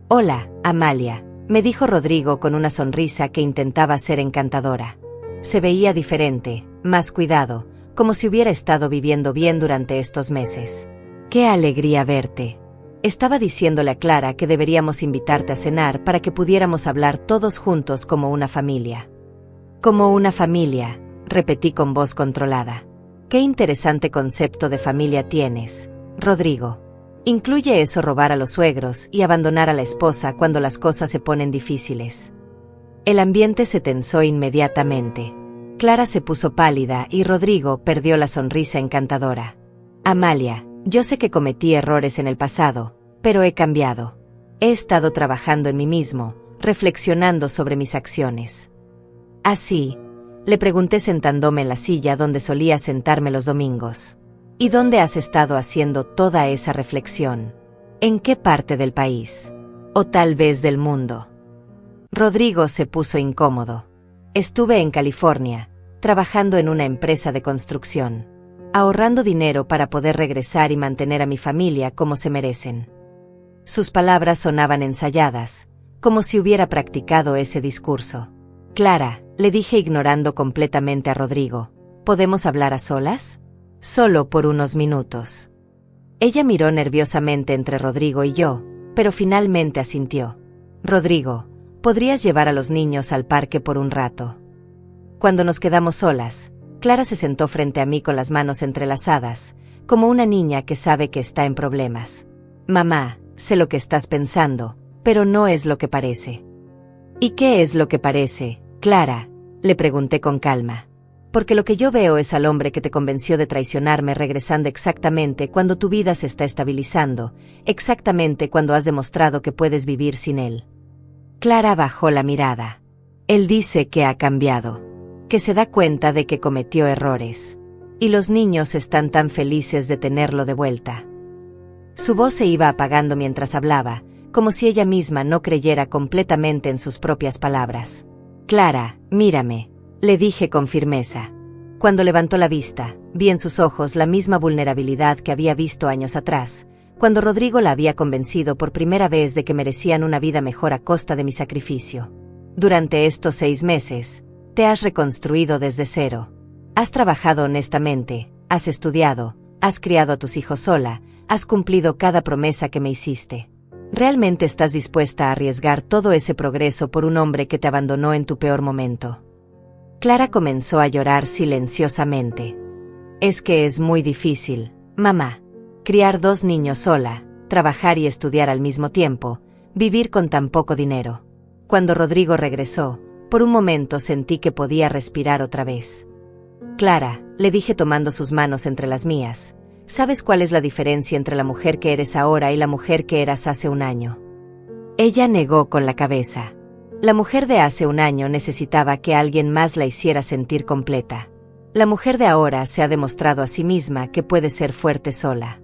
«Hola, Amalia», me dijo Rodrigo con una sonrisa que intentaba ser encantadora. Se veía diferente, más cuidado, como si hubiera estado viviendo bien durante estos meses. «Qué alegría verte». Estaba diciéndole a Clara que deberíamos invitarte a cenar para que pudiéramos hablar todos juntos como una familia. «Como una familia», repetí con voz controlada. «Qué interesante concepto de familia tienes, Rodrigo. ¿Incluye eso robar a los suegros y abandonar a la esposa cuando las cosas se ponen difíciles?» El ambiente se tensó inmediatamente. Clara se puso pálida y Rodrigo perdió la sonrisa encantadora. «Amalia, yo sé que cometí errores en el pasado, pero he cambiado. He estado trabajando en mí mismo, reflexionando sobre mis acciones». «¿Así?», le pregunté sentándome en la silla donde solía sentarme los domingos. «¿Y dónde has estado haciendo toda esa reflexión? ¿En qué parte del país? ¿O tal vez del mundo?». Rodrigo se puso incómodo. Estuve en California, trabajando en una empresa de construcción, ahorrando dinero para poder regresar y mantener a mi familia como se merecen. Sus palabras sonaban ensayadas, como si hubiera practicado ese discurso. Clara, le dije ignorando completamente a Rodrigo, ¿podemos hablar a solas? Solo por unos minutos. Ella miró nerviosamente entre Rodrigo y yo, pero finalmente asintió. Rodrigo, ¿podrías llevar a los niños al parque por un rato? Cuando nos quedamos solas, Clara se sentó frente a mí con las manos entrelazadas, como una niña que sabe que está en problemas. Mamá, sé lo que estás pensando, pero no es lo que parece. ¿Y qué es lo que parece, Clara? Le pregunté con calma. Porque lo que yo veo es al hombre que te convenció de traicionarme regresando exactamente cuando tu vida se está estabilizando, exactamente cuando has demostrado que puedes vivir sin él. Clara bajó la mirada. Él dice que ha cambiado, que se da cuenta de que cometió errores. Y los niños están tan felices de tenerlo de vuelta. Su voz se iba apagando mientras hablaba, como si ella misma no creyera completamente en sus propias palabras. Clara, mírame, le dije con firmeza. Cuando levantó la vista, vi en sus ojos la misma vulnerabilidad que había visto años atrás, cuando Rodrigo la había convencido por primera vez de que merecían una vida mejor a costa de mi sacrificio. Durante estos 6 meses, te has reconstruido desde cero. Has trabajado honestamente, has estudiado, has criado a tus hijos sola, has cumplido cada promesa que me hiciste. ¿Realmente estás dispuesta a arriesgar todo ese progreso por un hombre que te abandonó en tu peor momento? Clara comenzó a llorar silenciosamente. Es que es muy difícil, mamá. Criar 2 niños sola, trabajar y estudiar al mismo tiempo, vivir con tan poco dinero. Cuando Rodrigo regresó, por un momento sentí que podía respirar otra vez. Clara, le dije tomando sus manos entre las mías, ¿sabes cuál es la diferencia entre la mujer que eres ahora y la mujer que eras hace un año? Ella negó con la cabeza. La mujer de hace un año necesitaba que alguien más la hiciera sentir completa. La mujer de ahora se ha demostrado a sí misma que puede ser fuerte sola.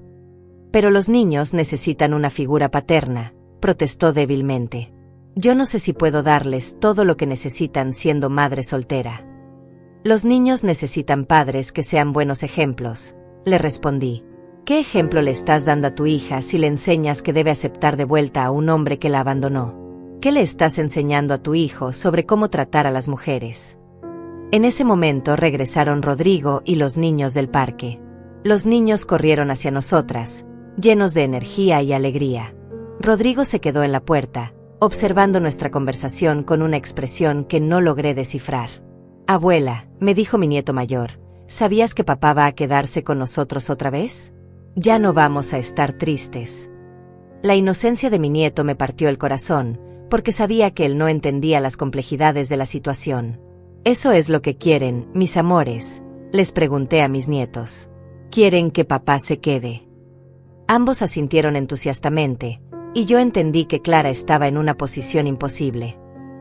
Pero los niños necesitan una figura paterna, protestó débilmente. Yo no sé si puedo darles todo lo que necesitan siendo madre soltera. Los niños necesitan padres que sean buenos ejemplos, le respondí. ¿Qué ejemplo le estás dando a tu hija si le enseñas que debe aceptar de vuelta a un hombre que la abandonó? ¿Qué le estás enseñando a tu hijo sobre cómo tratar a las mujeres? En ese momento regresaron Rodrigo y los niños del parque. Los niños corrieron hacia nosotras, llenos de energía y alegría. Rodrigo se quedó en la puerta, observando nuestra conversación con una expresión que no logré descifrar. Abuela, me dijo mi nieto mayor, ¿sabías que papá va a quedarse con nosotros otra vez? Ya no vamos a estar tristes. La inocencia de mi nieto me partió el corazón, porque sabía que él no entendía las complejidades de la situación. ¿Eso es lo que quieren, mis amores?, les pregunté a mis nietos. ¿Quieren que papá se quede? Ambos asintieron entusiastamente, y yo entendí que Clara estaba en una posición imposible.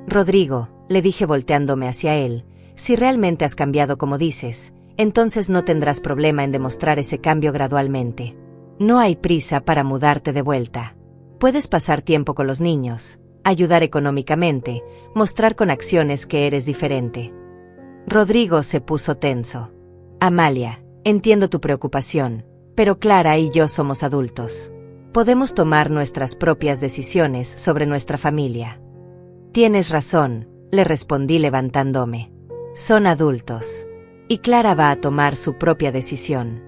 Rodrigo, le dije volteándome hacia él, si realmente has cambiado como dices, entonces no tendrás problema en demostrar ese cambio gradualmente. No hay prisa para mudarte de vuelta. Puedes pasar tiempo con los niños, ayudar económicamente, mostrar con acciones que eres diferente. Rodrigo se puso tenso. Amalia, entiendo tu preocupación, pero Clara y yo somos adultos. Podemos tomar nuestras propias decisiones sobre nuestra familia. Tienes razón, le respondí levantándome. Son adultos. Y Clara va a tomar su propia decisión.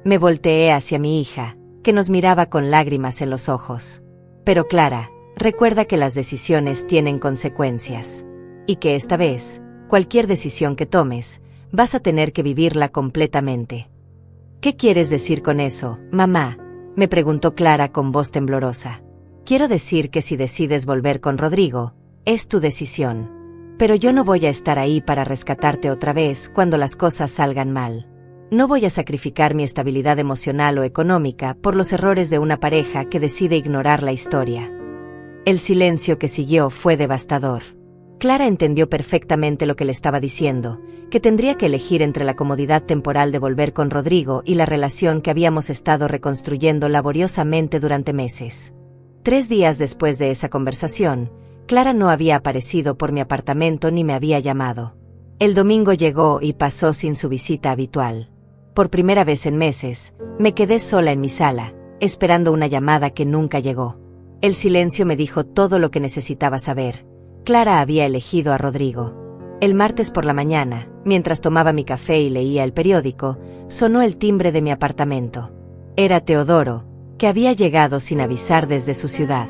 Me volteé hacia mi hija, que nos miraba con lágrimas en los ojos. Pero Clara, recuerda que las decisiones tienen consecuencias. Y que esta vez, cualquier decisión que tomes, vas a tener que vivirla completamente. ¿Qué quieres decir con eso, mamá?, me preguntó Clara con voz temblorosa. Quiero decir que si decides volver con Rodrigo, es tu decisión. Pero yo no voy a estar ahí para rescatarte otra vez cuando las cosas salgan mal. No voy a sacrificar mi estabilidad emocional o económica por los errores de una pareja que decide ignorar la historia. El silencio que siguió fue devastador. Clara entendió perfectamente lo que le estaba diciendo, que tendría que elegir entre la comodidad temporal de volver con Rodrigo y la relación que habíamos estado reconstruyendo laboriosamente durante meses. 3 días después de esa conversación, Clara no había aparecido por mi apartamento ni me había llamado. El domingo llegó y pasó sin su visita habitual. Por primera vez en meses, me quedé sola en mi sala, esperando una llamada que nunca llegó. El silencio me dijo todo lo que necesitaba saber. Clara había elegido a Rodrigo. El martes por la mañana, mientras tomaba mi café y leía el periódico, sonó el timbre de mi apartamento. Era Teodoro, que había llegado sin avisar desde su ciudad.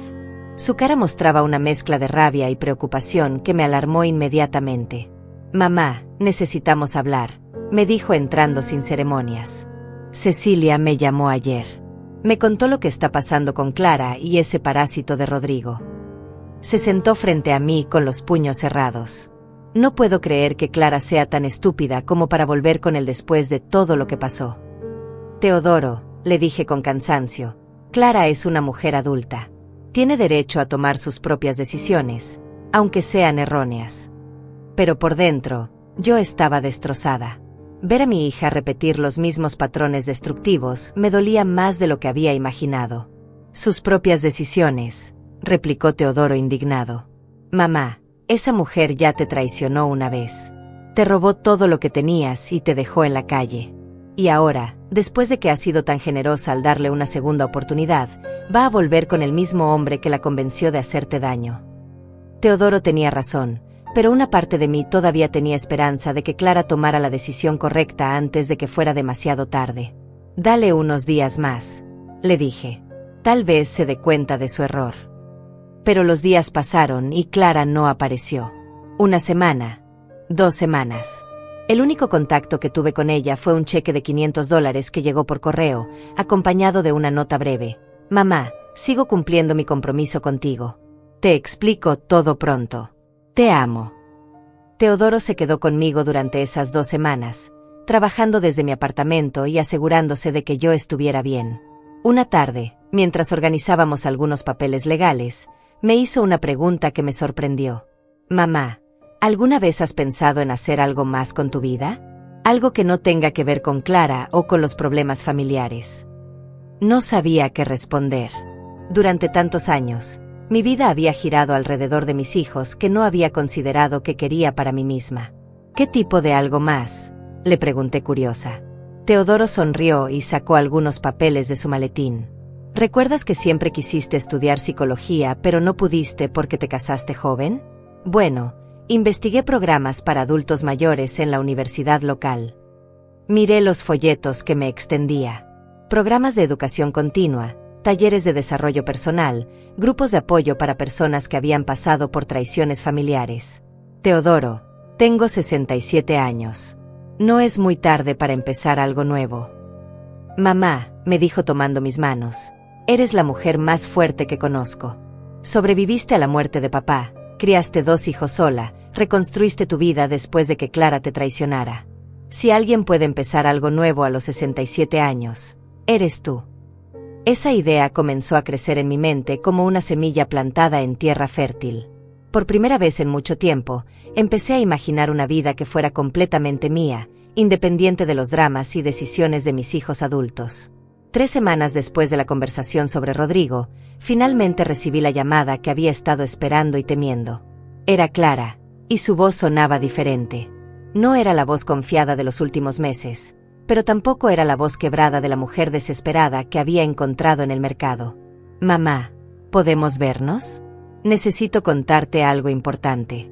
Su cara mostraba una mezcla de rabia y preocupación que me alarmó inmediatamente. «Mamá, necesitamos hablar», me dijo entrando sin ceremonias. «Cecilia me llamó ayer. Me contó lo que está pasando con Clara y ese parásito de Rodrigo». Se sentó frente a mí con los puños cerrados. No puedo creer que Clara sea tan estúpida como para volver con él después de todo lo que pasó. «Teodoro», le dije con cansancio, «Clara es una mujer adulta. Tiene derecho a tomar sus propias decisiones, aunque sean erróneas». Pero por dentro, yo estaba destrozada. Ver a mi hija repetir los mismos patrones destructivos me dolía más de lo que había imaginado. «Sus propias decisiones», replicó Teodoro indignado. «Mamá, esa mujer ya te traicionó una vez. Te robó todo lo que tenías y te dejó en la calle. Y ahora, después de que has sido tan generosa al darle una segunda oportunidad, va a volver con el mismo hombre que la convenció de hacerte daño». Teodoro tenía razón, pero una parte de mí todavía tenía esperanza de que Clara tomara la decisión correcta antes de que fuera demasiado tarde. «Dale unos días más», le dije. «Tal vez se dé cuenta de su error». Pero los días pasaron y Clara no apareció. Una semana, 2 semanas. El único contacto que tuve con ella fue un cheque de $500 que llegó por correo, acompañado de una nota breve. «Mamá, sigo cumpliendo mi compromiso contigo. Te explico todo pronto. Te amo». Teodoro se quedó conmigo durante esas 2 semanas, trabajando desde mi apartamento y asegurándose de que yo estuviera bien. Una tarde, mientras organizábamos algunos papeles legales, me hizo una pregunta que me sorprendió. «Mamá, ¿alguna vez has pensado en hacer algo más con tu vida? Algo que no tenga que ver con Clara o con los problemas familiares». No sabía qué responder. Durante tantos años, mi vida había girado alrededor de mis hijos que no había considerado que quería para mí misma. «¿Qué tipo de algo más?», le pregunté curiosa. Teodoro sonrió y sacó algunos papeles de su maletín. «¿Recuerdas que siempre quisiste estudiar psicología pero no pudiste porque te casaste joven? Bueno, investigué programas para adultos mayores en la universidad local. Miré los folletos que me extendía. Programas de educación continua, talleres de desarrollo personal, grupos de apoyo para personas que habían pasado por traiciones familiares. Teodoro, tengo 67 años. No es muy tarde para empezar algo nuevo». «Mamá», me dijo tomando mis manos, «eres la mujer más fuerte que conozco. Sobreviviste a la muerte de papá, criaste 2 hijos sola, reconstruiste tu vida después de que Clara te traicionara. Si alguien puede empezar algo nuevo a los 67 años, eres tú». Esa idea comenzó a crecer en mi mente como una semilla plantada en tierra fértil. Por primera vez en mucho tiempo, empecé a imaginar una vida que fuera completamente mía, independiente de los dramas y decisiones de mis hijos adultos. 3 semanas después de la conversación sobre Rodrigo, finalmente recibí la llamada que había estado esperando y temiendo. Era Clara, y su voz sonaba diferente. No era la voz confiada de los últimos meses, pero tampoco era la voz quebrada de la mujer desesperada que había encontrado en el mercado. «Mamá, ¿podemos vernos? Necesito contarte algo importante».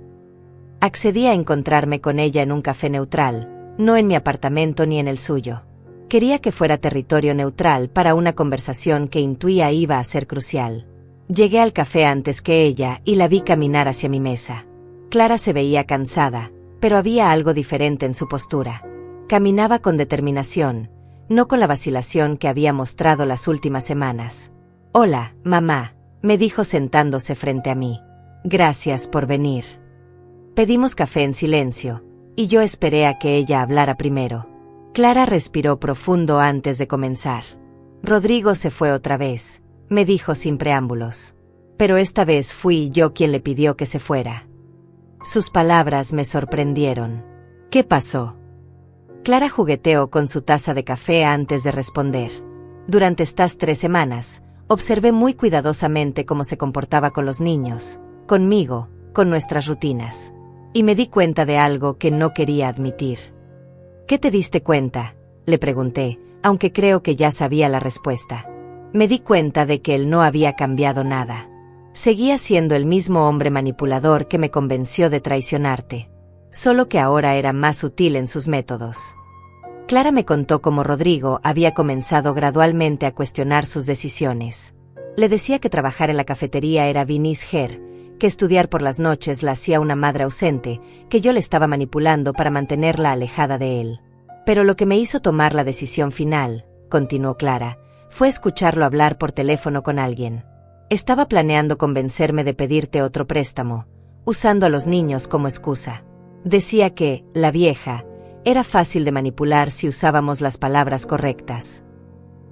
Accedí a encontrarme con ella en un café neutral, no en mi apartamento ni en el suyo. Quería que fuera territorio neutral para una conversación que intuía iba a ser crucial. Llegué al café antes que ella y la vi caminar hacia mi mesa. Clara se veía cansada, pero había algo diferente en su postura. Caminaba con determinación, no con la vacilación que había mostrado las últimas semanas. «Hola, mamá», me dijo sentándose frente a mí. «Gracias por venir». Pedimos café en silencio, y yo esperé a que ella hablara primero. Clara respiró profundo antes de comenzar. «Rodrigo se fue otra vez», me dijo sin preámbulos. «Pero esta vez fui yo quien le pidió que se fuera». Sus palabras me sorprendieron. «¿Qué pasó?». Clara jugueteó con su taza de café antes de responder. «Durante estas 3 semanas, observé muy cuidadosamente cómo se comportaba con los niños, conmigo, con nuestras rutinas. Y me di cuenta de algo que no quería admitir. ¿Qué te diste cuenta?, le pregunté, aunque creo que ya sabía la respuesta. Me di cuenta de que él no había cambiado nada. Seguía siendo el mismo hombre manipulador que me convenció de traicionarte, solo que ahora era más sutil en sus métodos. Clara me contó cómo Rodrigo había comenzado gradualmente a cuestionar sus decisiones. Le decía que trabajar en la cafetería era vinis-ger, que estudiar por las noches la hacía una madre ausente, que yo le estaba manipulando para mantenerla alejada de él. Pero lo que me hizo tomar la decisión final, continuó Clara, fue escucharlo hablar por teléfono con alguien. Estaba planeando convencerme de pedirte otro préstamo, usando a los niños como excusa. Decía que, la vieja, era fácil de manipular si usábamos las palabras correctas.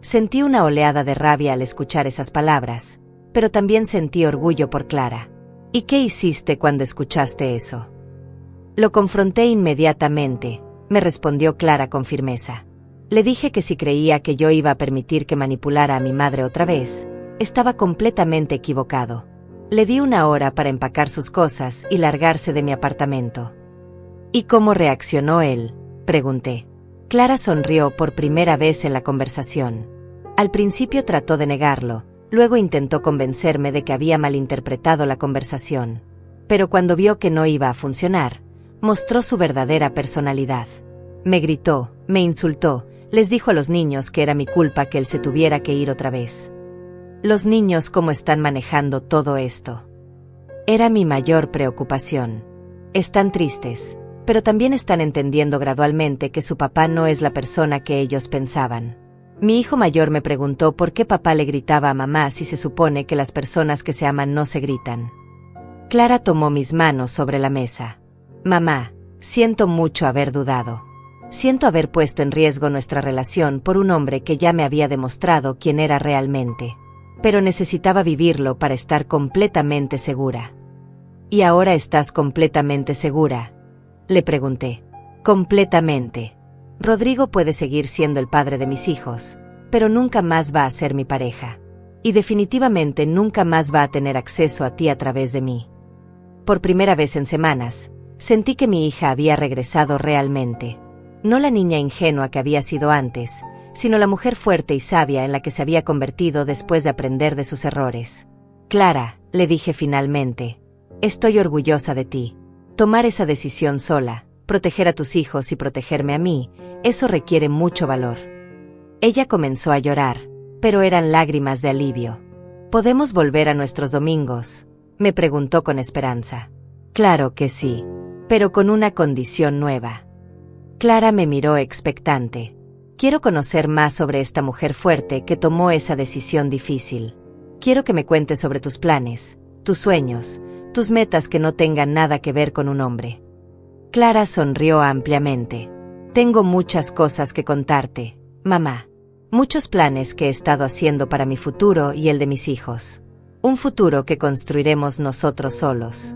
Sentí una oleada de rabia al escuchar esas palabras, pero también sentí orgullo por Clara. ¿Y qué hiciste cuando escuchaste eso? Lo confronté inmediatamente, me respondió Clara con firmeza. Le dije que si creía que yo iba a permitir que manipulara a mi madre otra vez, estaba completamente equivocado. Le di 1 hora para empacar sus cosas y largarse de mi apartamento. ¿Y cómo reaccionó él?, pregunté. Clara sonrió por primera vez en la conversación. Al principio trató de negarlo, luego intentó convencerme de que había malinterpretado la conversación. Pero cuando vio que no iba a funcionar, mostró su verdadera personalidad. Me gritó, me insultó, les dijo a los niños que era mi culpa que él se tuviera que ir otra vez. Los niños, ¿cómo están manejando todo esto? Era mi mayor preocupación. Están tristes, pero también están entendiendo gradualmente que su papá no es la persona que ellos pensaban. Mi hijo mayor me preguntó por qué papá le gritaba a mamá si se supone que las personas que se aman no se gritan. Clara tomó mis manos sobre la mesa. Mamá, siento mucho haber dudado. Siento haber puesto en riesgo nuestra relación por un hombre que ya me había demostrado quién era realmente. Pero necesitaba vivirlo para estar completamente segura. ¿Y ahora estás completamente segura?, le pregunté. Completamente. Rodrigo puede seguir siendo el padre de mis hijos, pero nunca más va a ser mi pareja. Y definitivamente nunca más va a tener acceso a ti a través de mí. Por primera vez en semanas, sentí que mi hija había regresado realmente. No la niña ingenua que había sido antes, sino la mujer fuerte y sabia en la que se había convertido después de aprender de sus errores. Clara, le dije finalmente, estoy orgullosa de ti. Tomar esa decisión sola, proteger a tus hijos y protegerme a mí, eso requiere mucho valor. Ella comenzó a llorar, pero eran lágrimas de alivio. ¿Podemos volver a nuestros domingos?, me preguntó con esperanza. Claro que sí, pero con una condición nueva. Clara me miró expectante. Quiero conocer más sobre esta mujer fuerte que tomó esa decisión difícil. Quiero que me cuentes sobre tus planes, tus sueños, tus metas que no tengan nada que ver con un hombre. Clara sonrió ampliamente. Tengo muchas cosas que contarte, mamá. Muchos planes que he estado haciendo para mi futuro y el de mis hijos. Un futuro que construiremos nosotros solos.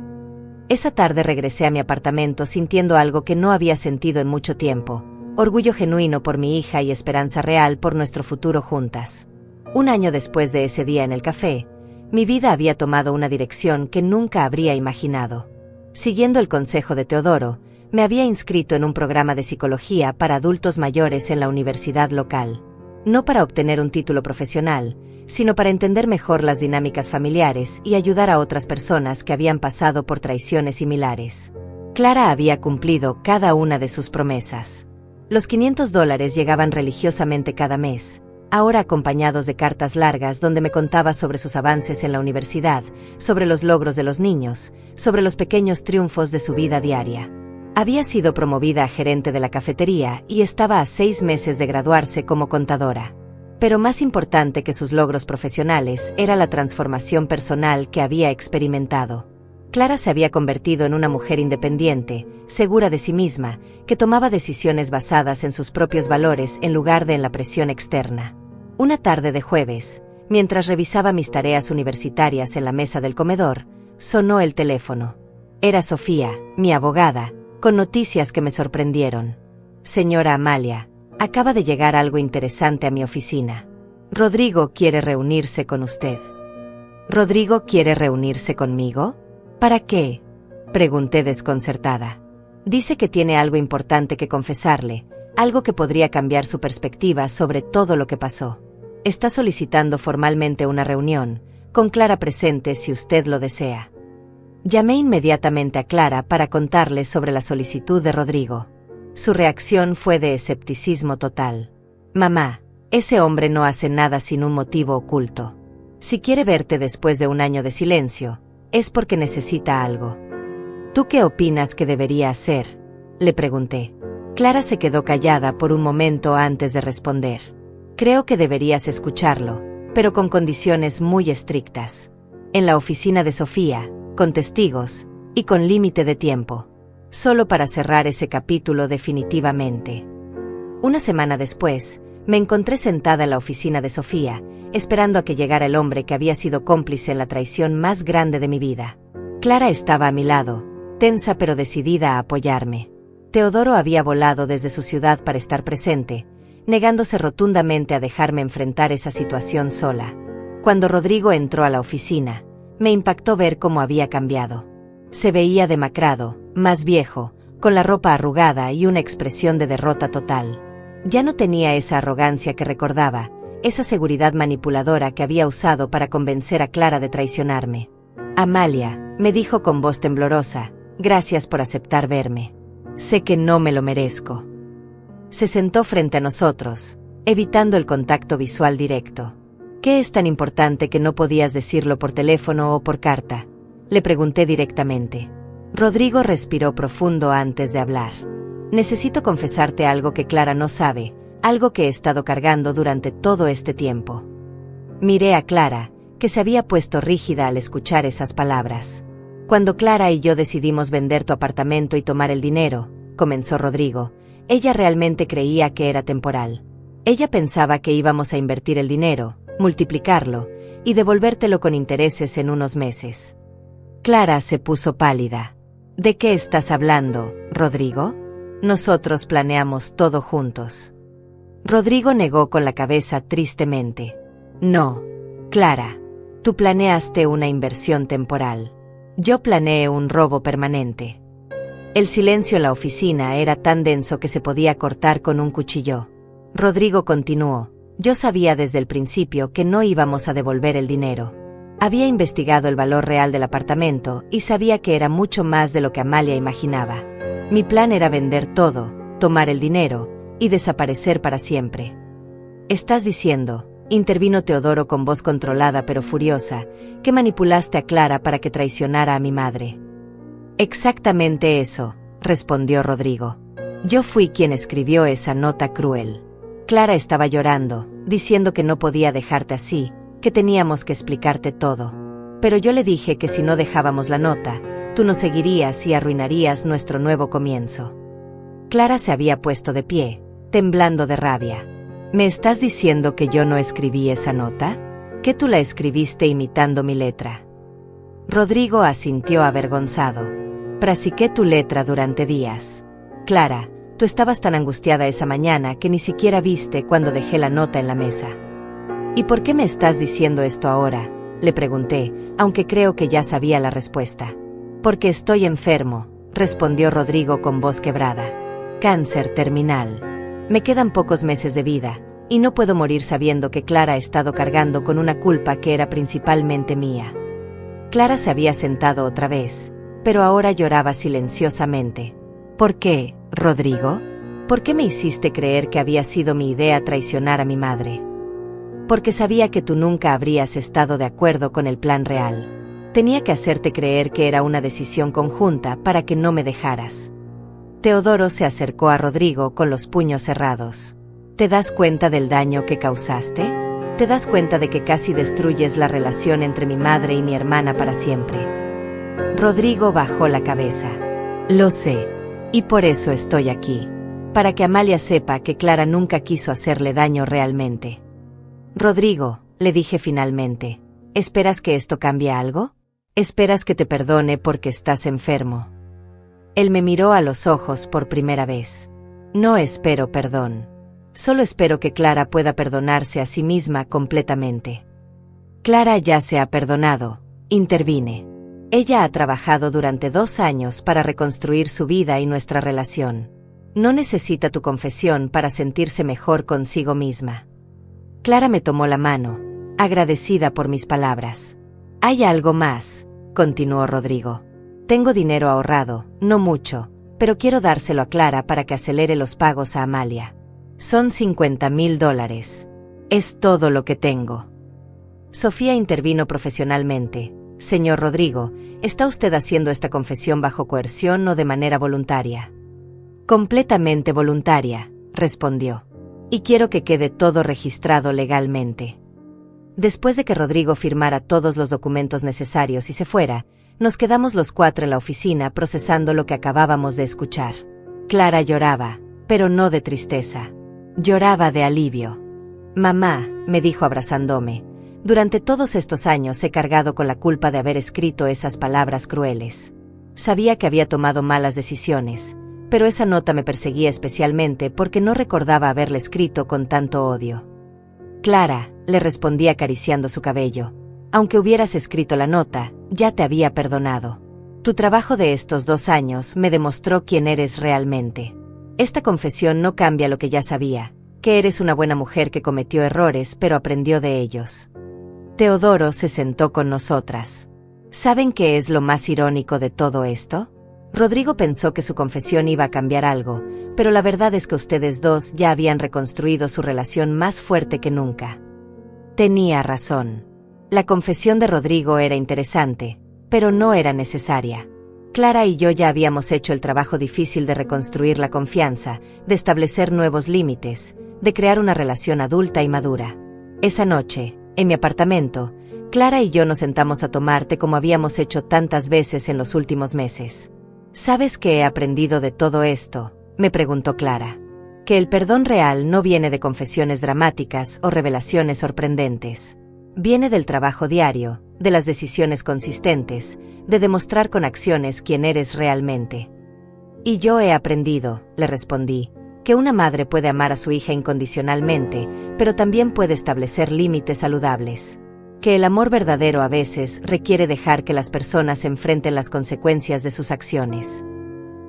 Esa tarde regresé a mi apartamento sintiendo algo que no había sentido en mucho tiempo. Orgullo genuino por mi hija y esperanza real por nuestro futuro juntas. 1 año después de ese día en el café, mi vida había tomado una dirección que nunca habría imaginado. Siguiendo el consejo de Teodoro, me había inscrito en un programa de psicología para adultos mayores en la universidad local. No para obtener un título profesional, sino para entender mejor las dinámicas familiares y ayudar a otras personas que habían pasado por traiciones similares. Clara había cumplido cada una de sus promesas. Los $500 llegaban religiosamente cada mes, ahora acompañados de cartas largas donde me contaba sobre sus avances en la universidad, sobre los logros de los niños, sobre los pequeños triunfos de su vida diaria. Había sido promovida a gerente de la cafetería y estaba a 6 meses de graduarse como contadora. Pero más importante que sus logros profesionales era la transformación personal que había experimentado. Clara se había convertido en una mujer independiente, segura de sí misma, que tomaba decisiones basadas en sus propios valores en lugar de en la presión externa. Una tarde de jueves, mientras revisaba mis tareas universitarias en la mesa del comedor, sonó el teléfono. Era Sofía, mi abogada, con noticias que me sorprendieron. Señora Amalia, acaba de llegar algo interesante a mi oficina. Rodrigo quiere reunirse con usted. ¿Rodrigo quiere reunirse conmigo? ¿Para qué?, pregunté desconcertada. Dice que tiene algo importante que confesarle, algo que podría cambiar su perspectiva sobre todo lo que pasó. Está solicitando formalmente una reunión, con Clara presente si usted lo desea. Llamé inmediatamente a Clara para contarle sobre la solicitud de Rodrigo. Su reacción fue de escepticismo total. Mamá, ese hombre no hace nada sin un motivo oculto. Si quiere verte después de un año de silencio, es porque necesita algo. ¿Tú qué opinas que debería hacer?, le pregunté. Clara se quedó callada por un momento antes de responder. Creo que deberías escucharlo, pero con condiciones muy estrictas. En la oficina de Sofía, con testigos, y con límite de tiempo. Solo para cerrar ese capítulo definitivamente. Una semana después, me encontré sentada en la oficina de Sofía, esperando a que llegara el hombre que había sido cómplice en la traición más grande de mi vida. Clara estaba a mi lado, tensa pero decidida a apoyarme. Teodoro había volado desde su ciudad para estar presente, negándose rotundamente a dejarme enfrentar esa situación sola. Cuando Rodrigo entró a la oficina, me impactó ver cómo había cambiado. Se veía demacrado, más viejo, con la ropa arrugada y una expresión de derrota total. Ya no tenía esa arrogancia que recordaba, esa seguridad manipuladora que había usado para convencer a Clara de traicionarme. Amalia, me dijo con voz temblorosa, gracias por aceptar verme. Sé que no me lo merezco. Se sentó frente a nosotros, evitando el contacto visual directo. ¿Qué es tan importante que no podías decirlo por teléfono o por carta?, le pregunté directamente. Rodrigo respiró profundo antes de hablar. Necesito confesarte algo que Clara no sabe, algo que he estado cargando durante todo este tiempo. Miré a Clara, que se había puesto rígida al escuchar esas palabras. Cuando Clara y yo decidimos vender tu apartamento y tomar el dinero, comenzó Rodrigo, ella realmente creía que era temporal. Ella pensaba que íbamos a invertir el dinero, multiplicarlo, y devolvértelo con intereses en unos meses. Clara se puso pálida. ¿De qué estás hablando, Rodrigo? Nosotros planeamos todo juntos. Rodrigo negó con la cabeza tristemente. No, Clara, tú planeaste una inversión temporal. Yo planeé un robo permanente. El silencio en la oficina era tan denso que se podía cortar con un cuchillo. Rodrigo continuó. Yo sabía desde el principio que no íbamos a devolver el dinero. Había investigado el valor real del apartamento y sabía que era mucho más de lo que Amalia imaginaba. Mi plan era vender todo, tomar el dinero y desaparecer para siempre. Estás diciendo, intervino Teodoro con voz controlada pero furiosa, que manipulaste a Clara para que traicionara a mi madre. Exactamente eso, respondió Rodrigo. Yo fui quien escribió esa nota cruel. Clara estaba llorando, diciendo que no podía dejarte así, que teníamos que explicarte todo. Pero yo le dije que si no dejábamos la nota, tú nos seguirías y arruinarías nuestro nuevo comienzo. Clara se había puesto de pie, temblando de rabia. ¿Me estás diciendo que yo no escribí esa nota? ¿Que tú la escribiste imitando mi letra? Rodrigo asintió avergonzado. Practiqué tu letra durante días. Clara, tú estabas tan angustiada esa mañana que ni siquiera viste cuando dejé la nota en la mesa. ¿Y por qué me estás diciendo esto ahora?, le pregunté, aunque creo que ya sabía la respuesta. Porque estoy enfermo, respondió Rodrigo con voz quebrada. Cáncer terminal. Me quedan pocos meses de vida, y no puedo morir sabiendo que Clara ha estado cargando con una culpa que era principalmente mía. Clara se había sentado otra vez, pero ahora lloraba silenciosamente. ¿Por qué, Rodrigo? ¿Por qué me hiciste creer que había sido mi idea traicionar a mi madre? Porque sabía que tú nunca habrías estado de acuerdo con el plan real. Tenía que hacerte creer que era una decisión conjunta para que no me dejaras. Teodoro se acercó a Rodrigo con los puños cerrados. ¿Te das cuenta del daño que causaste? ¿Te das cuenta de que casi destruyes la relación entre mi madre y mi hermana para siempre? Rodrigo bajó la cabeza. Lo sé, y por eso estoy aquí. Para que Amalia sepa que Clara nunca quiso hacerle daño realmente. Rodrigo, le dije finalmente, ¿esperas que esto cambie algo? ¿Esperas que te perdone porque estás enfermo? Él me miró a los ojos por primera vez. No espero perdón. Solo espero que Clara pueda perdonarse a sí misma completamente. Clara ya se ha perdonado, intervine. Ella ha trabajado durante 2 años para reconstruir su vida y nuestra relación. No necesita tu confesión para sentirse mejor consigo misma. Clara me tomó la mano, agradecida por mis palabras. Hay algo más, continuó Rodrigo. Tengo dinero ahorrado, no mucho, pero quiero dárselo a Clara para que acelere los pagos a Amalia. Son $50,000. Es todo lo que tengo. Sofía intervino profesionalmente. Señor Rodrigo, ¿está usted haciendo esta confesión bajo coerción o de manera voluntaria? Completamente voluntaria, respondió. Y quiero que quede todo registrado legalmente. Después de que Rodrigo firmara todos los documentos necesarios y se fuera, nos quedamos los 4 en la oficina procesando lo que acabábamos de escuchar. Clara lloraba, pero no de tristeza. Lloraba de alivio. Mamá, me dijo abrazándome, durante todos estos años he cargado con la culpa de haber escrito esas palabras crueles. Sabía que había tomado malas decisiones, pero esa nota me perseguía especialmente porque no recordaba haberla escrito con tanto odio. Clara, le respondí acariciando su cabello, aunque hubieras escrito la nota, ya te había perdonado. Tu trabajo de estos 2 años me demostró quién eres realmente. Esta confesión no cambia lo que ya sabía, que eres una buena mujer que cometió errores pero aprendió de ellos. Teodoro se sentó con nosotras. ¿Saben qué es lo más irónico de todo esto? Rodrigo pensó que su confesión iba a cambiar algo, pero la verdad es que ustedes dos ya habían reconstruido su relación más fuerte que nunca. Tenía razón. La confesión de Rodrigo era interesante, pero no era necesaria. Clara y yo ya habíamos hecho el trabajo difícil de reconstruir la confianza, de establecer nuevos límites, de crear una relación adulta y madura. Esa noche, en mi apartamento, Clara y yo nos sentamos a tomar té como habíamos hecho tantas veces en los últimos meses. ¿Sabes qué he aprendido de todo esto?, me preguntó Clara. Que el perdón real no viene de confesiones dramáticas o revelaciones sorprendentes. Viene del trabajo diario, de las decisiones consistentes, de demostrar con acciones quién eres realmente. Y yo he aprendido, le respondí, que una madre puede amar a su hija incondicionalmente, pero también puede establecer límites saludables. Que el amor verdadero a veces requiere dejar que las personas enfrenten las consecuencias de sus acciones.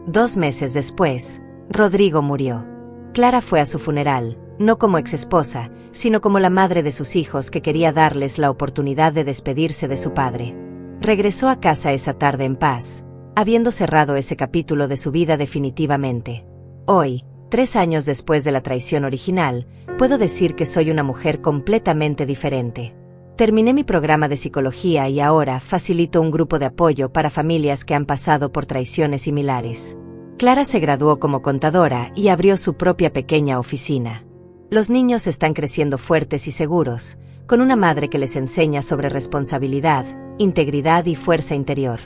2 meses después, Rodrigo murió. Clara fue a su funeral, no como exesposa, sino como la madre de sus hijos que quería darles la oportunidad de despedirse de su padre. Regresó a casa esa tarde en paz, habiendo cerrado ese capítulo de su vida definitivamente. Hoy, 3 años después de la traición original, puedo decir que soy una mujer completamente diferente. Terminé mi programa de psicología y ahora facilito un grupo de apoyo para familias que han pasado por traiciones similares. Clara se graduó como contadora y abrió su propia pequeña oficina. Los niños están creciendo fuertes y seguros, con una madre que les enseña sobre responsabilidad, integridad y fuerza interior.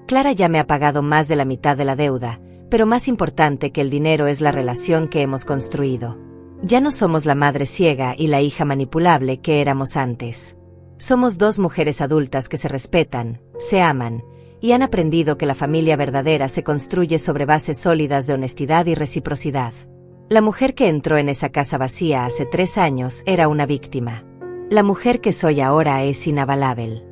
Clara ya me ha pagado más de la mitad de la deuda, pero más importante que el dinero es la relación que hemos construido. Ya no somos la madre ciega y la hija manipulable que éramos antes. Somos 2 mujeres adultas que se respetan, se aman, y han aprendido que la familia verdadera se construye sobre bases sólidas de honestidad y reciprocidad. La mujer que entró en esa casa vacía hace 3 años era una víctima. La mujer que soy ahora es inavalable.